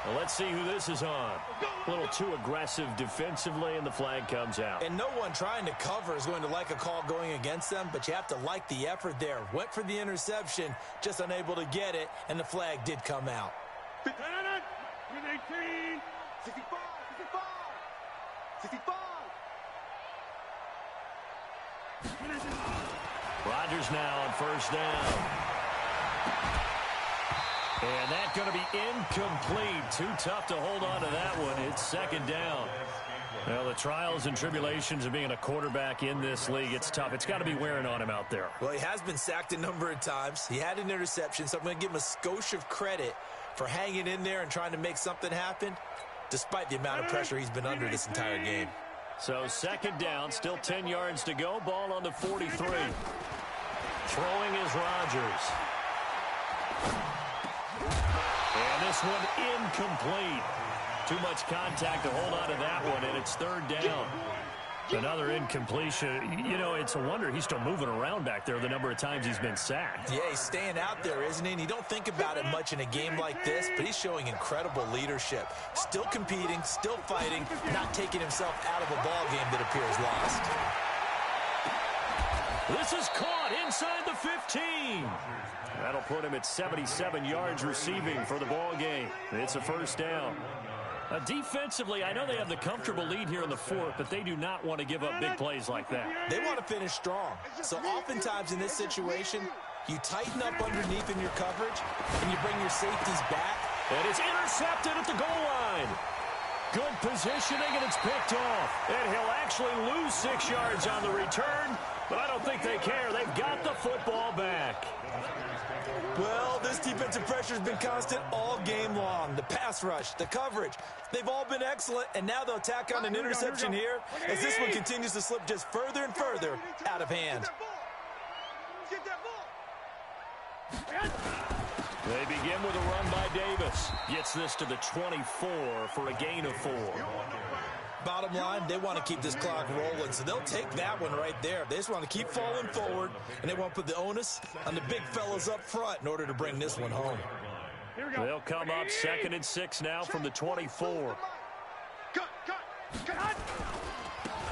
Well, let's see who this is on. A little too aggressive defensively, and the flag comes out. And no one trying to cover is going to like a call going against them, but you have to like the effort there. Went for the interception, just unable to get it, and the flag did come out. 18, 65, 65, 65. Rodgers now on 1st down. And that's going to be incomplete. Too tough to hold on to that one. It's 2nd down. Well, the trials and tribulations of being a quarterback in this league, it's tough. It's got to be wearing on him out there. Well, he has been sacked a number of times. He had an interception, so I'm going to give him a skosh of credit for hanging in there and trying to make something happen, despite the amount of pressure he's been under this entire game. So 2nd down, still 10 yards to go. Ball on the 43. Throwing is Rodgers. And this one incomplete. Too much contact to hold on to that one, and it's 3rd down. Another incompletion. It's a wonder he's still moving around back there the number of times he's been sacked. Yeah, he's staying out there, isn't he? And you don't think about it much in a game like this, but he's showing incredible leadership. Still competing, still fighting, not taking himself out of a ball game that appears lost. This is caught inside the 15. That'll put him at 77 yards receiving for the ball game. It's a 1st down. Defensively, I know they have the comfortable lead here in the 4th, but they do not want to give up big plays like that. They want to finish strong. So oftentimes in this situation, you tighten up underneath in your coverage, and you bring your safeties back. And it's intercepted at the goal line. Good positioning, and it's picked off. And he'll actually lose 6 yards on the return, but I don't think they care. They've got the football back. Well, this defensive pressure has been constant all game long. The pass rush, the coverage, they've all been excellent, and now they'll tack on an interception here as this one continues to slip just further and further out of hand. They begin with a run by Davis. Gets this to the 24 for a gain of 4. Bottom line, they want to keep this clock rolling, so they'll take that one right there. They just want to keep falling forward, and they want to put the onus on the big fellas up front in order to bring this one home. They'll come up 2nd and 6 now from the 24.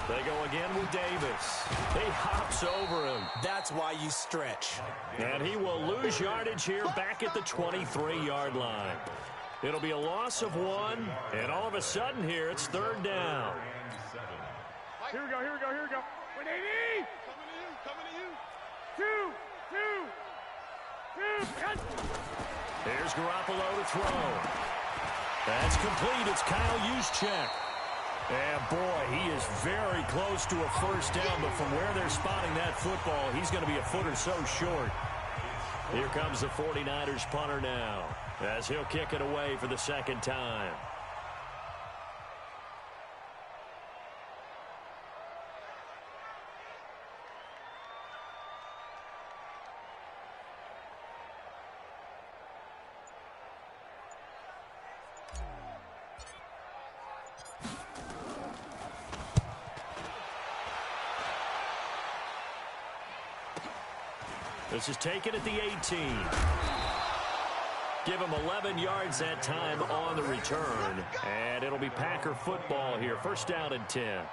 They go again with Davis. He hops over him. That's why you stretch. And he will lose yardage here back at the 23-yard line. It'll be a loss of 1, and all of a sudden here, it's 3rd down. Here we go. 180. Coming to you. 2. Here's Garoppolo to throw. That's complete. It's Kyle Juszczyk. And boy, he is very close to a 1st down, but from where they're spotting that football, he's going to be a foot or so short. Here comes the 49ers punter now, as he'll kick it away for the 2nd time. This is taken at the 18. Give him 11 yards that time on the return. And it'll be Packer football here. First down and 10.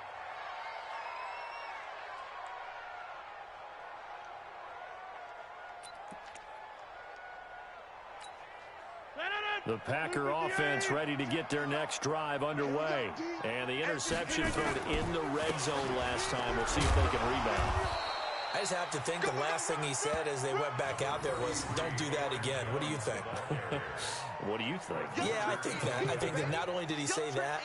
The Packer offense ready to get their next drive underway. And the interception thrown in the red zone last time. We'll see if they can rebound. I just have to think the last thing he said as they went back out there was, don't do that again. What do you think? What do you think? Yeah, I think that. I think that not only did he say that,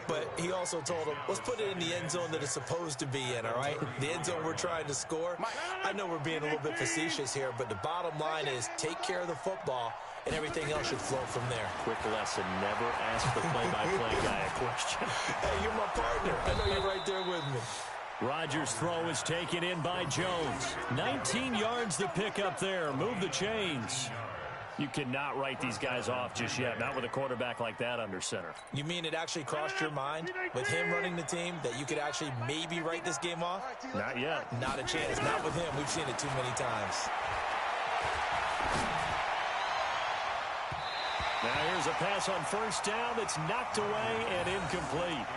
but he also told him, let's put it in the end zone that it's supposed to be in, all right? The end zone we're trying to score. I know we're being a little bit facetious here, but the bottom line is take care of the football, and everything else should flow from there. Quick lesson, never ask the play-by-play guy a question. Hey, you're my partner. I know you're right there with me. Rodgers' throw is taken in by Jones. 19 yards to pick up there. Move the chains. You cannot write these guys off just yet, not with a quarterback like that under center. You mean it actually crossed your mind with him running the team that you could actually maybe write this game off? Not yet. Not a chance. Not with him. We've seen it too many times. Now here's a pass on first down that's knocked away and incomplete.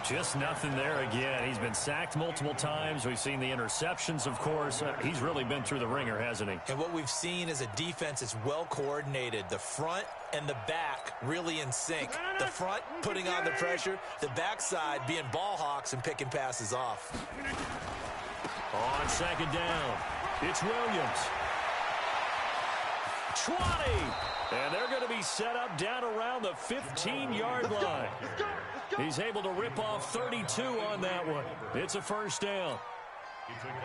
Just nothing there again. He's been sacked multiple times. We've seen the interceptions, of course. He's really been through the ringer, hasn't he? And what we've seen is a defense that's well coordinated. The front and the back really in sync. The front putting on the pressure. The backside being ball hawks and picking passes off. On second down, it's Williams. 20. And they're going to be set up down around the 15-yard line. He's able to rip off 32 on that one. It's a first down.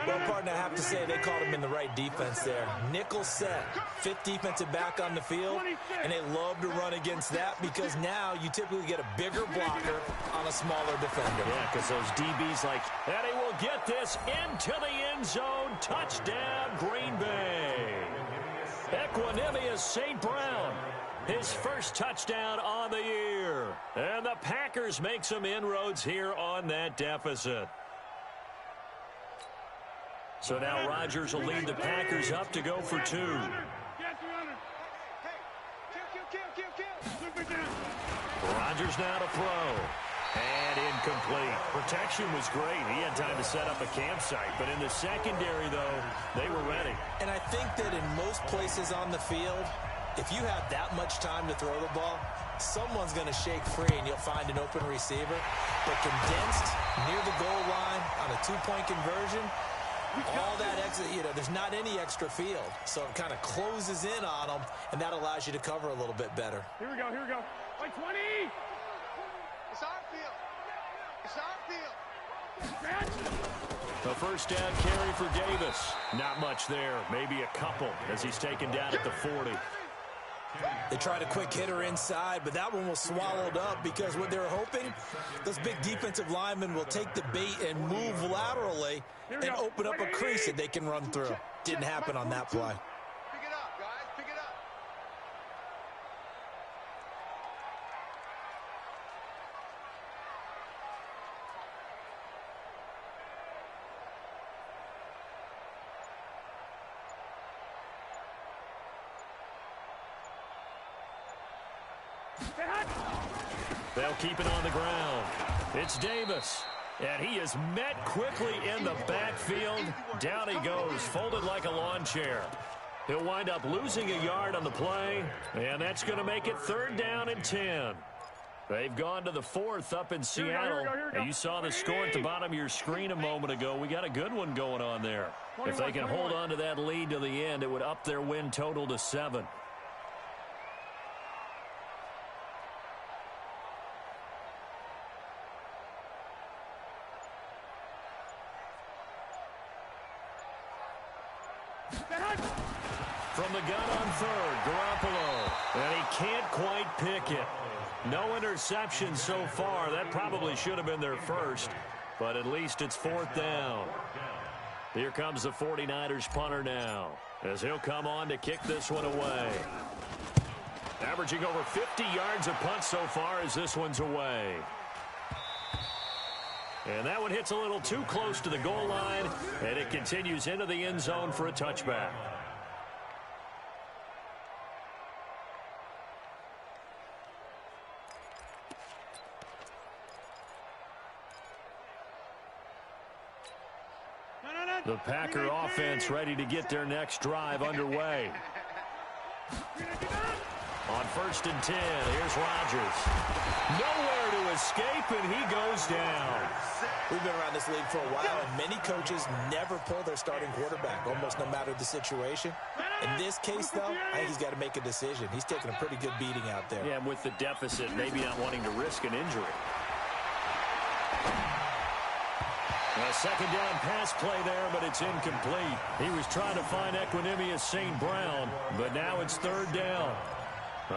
Well, partner, I have to say they called him in the right defense there. Nickel set, fifth defensive back on the field, and they love to run against that because now you typically get a bigger blocker on a smaller defender. Yeah, because those DBs like, and he will get this into the end zone. Touchdown, Green Bay. Equanimous St. Brown, his first touchdown on the year. And the Packers make some inroads here on that deficit. So now Rodgers will lead the Packers up to go for 2. Rodgers now to throw. And incomplete. Protection was great. He had time to set up a campsite. But in the secondary, though, they were ready. And I think that in most places on the field, if you have that much time to throw the ball, someone's going to shake free and you'll find an open receiver. But condensed near the goal line on a two-point conversion, all that extra, there's not any extra field. So it kind of closes in on them, and that allows you to cover a little bit better. Here we go. Like 20. It's our field. It's our field. The first down carry for Davis. Not much there. Maybe a couple as he's taken down at the 40. They tried a quick hitter inside, but that one was swallowed up because what they're hoping, those big defensive linemen will take the bait and move laterally and open up a crease that they can run through. Didn't happen on that play. Pick it up, guys. Pick it up. They'll keep it on the ground. It's Davis. And he is met quickly in the backfield. Down he goes, folded like a lawn chair. He'll wind up losing a yard on the play, and that's going to make it third down and 10. They've gone to the 4th up in Seattle. And you saw the score at the bottom of your screen a moment ago. We got a good one going on there. If they can hold on to that lead to the end, it would up their win total to 7. From the gun on third, Garoppolo. And he can't quite pick it. No interception so far. That probably should have been their first. But at least it's 4th down. Here comes the 49ers punter now, as he'll come on to kick this one away. Averaging over 50 yards a punt so far as this one's away. And that one hits a little too close to the goal line, and it continues into the end zone for a touchback. The Packer offense ready to get their next drive underway. On 1st and 10, here's Rodgers. Nowhere to escape, and he goes down. We've been around this league for a while, and many coaches never pull their starting quarterback, almost no matter the situation. In this case, though, I think he's got to make a decision. He's taking a pretty good beating out there. Yeah, and with the deficit, maybe not wanting to risk an injury. A second down pass play there, but it's incomplete. He was trying to find Equanimeous St. Brown, but now it's 3rd down.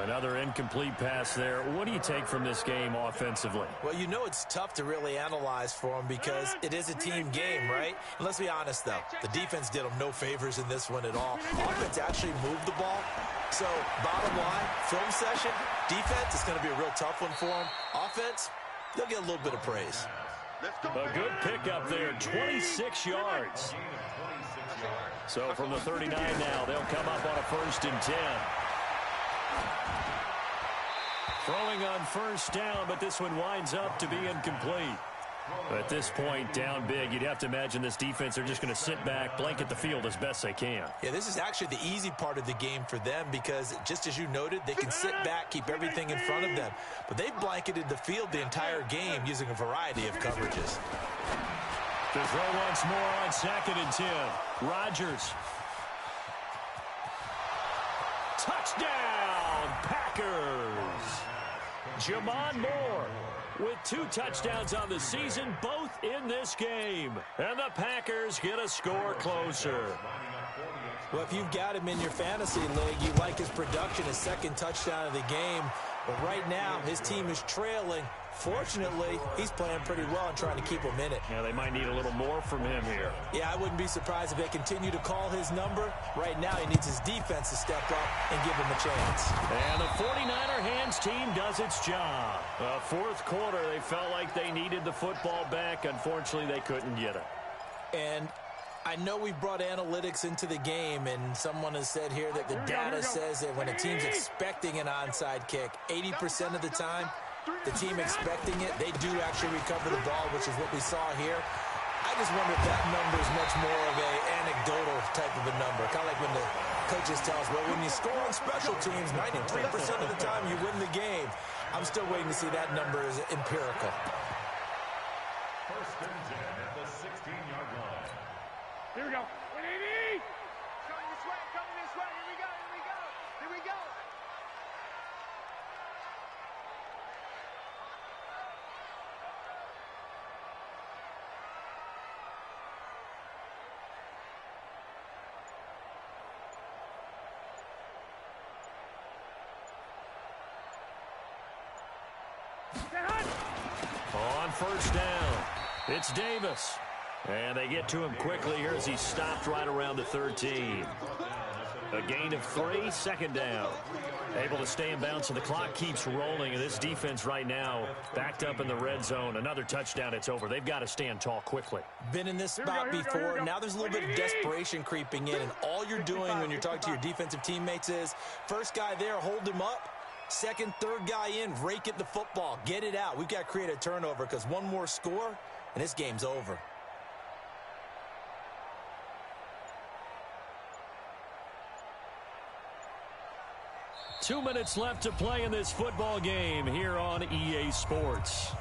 Another incomplete pass there. What do you take from this game offensively? Well, you know it's tough to really analyze for him because it is a team game, right? And let's be honest, though. The defense did him no favors in this one at all. Offense actually moved the ball. So, bottom line, film session, defense is going to be a real tough one for him. Offense, they'll get a little bit of praise. A good pickup there, 26 yards. So from the 39 now, they'll come up on a 1st and 10. Throwing on 1st down, but this one winds up to be incomplete. At this point, down big, you'd have to imagine this defense are just going to sit back, blanket the field as best they can. Yeah, this is actually the easy part of the game for them because, just as you noted, they can sit back, keep everything in front of them. But they've blanketed the field the entire game using a variety of coverages. To throw once more on 2nd and 10. Rodgers. Touchdown, Packers! Jamon Moore with 2 touchdowns on the season, both in this game. And the Packers get a score closer. Well, if you've got him in your fantasy league, you like his production, his 2nd touchdown of the game. But right now, his team is trailing. Fortunately, he's playing pretty well and trying to keep him in it. Yeah, they might need a little more from him here. Yeah, I wouldn't be surprised if they continue to call his number. Right now, he needs his defense to step up and give him a chance. And the 49er hands team does its job. 4th quarter, they felt like they needed the football back. Unfortunately, they couldn't get it. And I know we've brought analytics into the game, and someone has said here that the data says that when a team's expecting an onside kick, 80% of the time, the team expecting it, they do actually recover the ball, which is what we saw here. I just wonder if that number is much more of an anecdotal type of a number. Kind of like when the coaches tell us, well, when you score on special teams, 93% of the time you win the game. I'm still waiting to see that number as empirical. 1st and 10 at the 16-yard line. Here we go. 180! Coming this way, coming this way. Here we go, here we go. Here we go. On 1st down, it's Davis. And they get to him quickly here as he stopped right around the 13. A gain of 3, 2nd down. Able to stay in bounds, so the clock keeps rolling. And this defense right now backed up in the red zone. Another touchdown, it's over. They've got to stand tall quickly. Been in this spot before. Now there's a little bit of desperation creeping in. And all you're doing when you're talking to your defensive teammates is, first guy there, hold him up. 2nd, 3rd guy in, rake at the football. Get it out. We've got to create a turnover because one more score, and this game's over. Two minutes left to play in this football game here on EA Sports.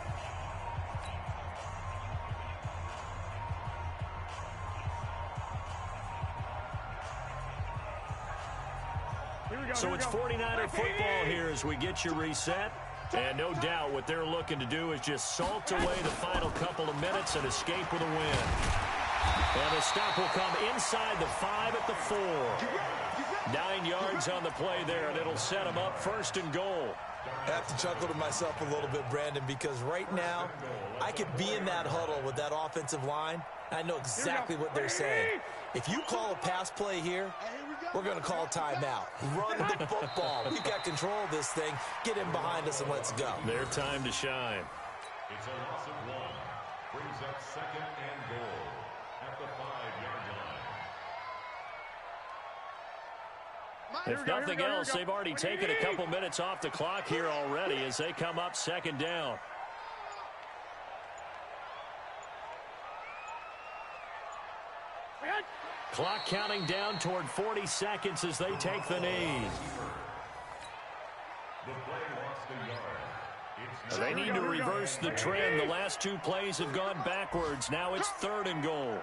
So it's 49er football here as we get you reset. And no doubt what they're looking to do is just salt away the final couple of minutes and escape with a win. And the stop will come inside the 5 at the 4. 9 yards on the play there, and it'll set them up 1st and goal. I have to chuckle to myself a little bit, Brandon, because right now I could be in that huddle with that offensive line. I know exactly what they're saying. If you call a pass play here, we're going to call timeout. Run the football. We've got control of this thing. Get in behind us and let's go. Their time to shine. It's a loss of 1. Brings up 2nd and goal at the 5-yard line. If nothing else, they've already taken a couple minutes off the clock here already as they come up 2nd down. Clock counting down toward 40 seconds as they take the knee. The play lost a yard. It's They need to reverse the trend. The last two plays have gone backwards. Now it's 3rd and goal.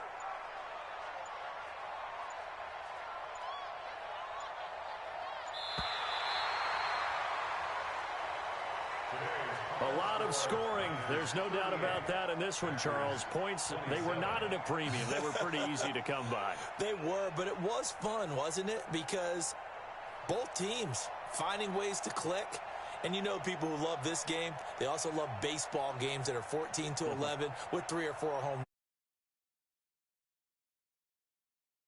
A lot of scoring. There's no doubt about that in this one, Charles. Points, they were not at a premium. They were pretty easy to come by. They were, but it was fun, wasn't it? Because both teams finding ways to click. And you know people who love this game, they also love baseball games that are 14-11 with 3 or 4 home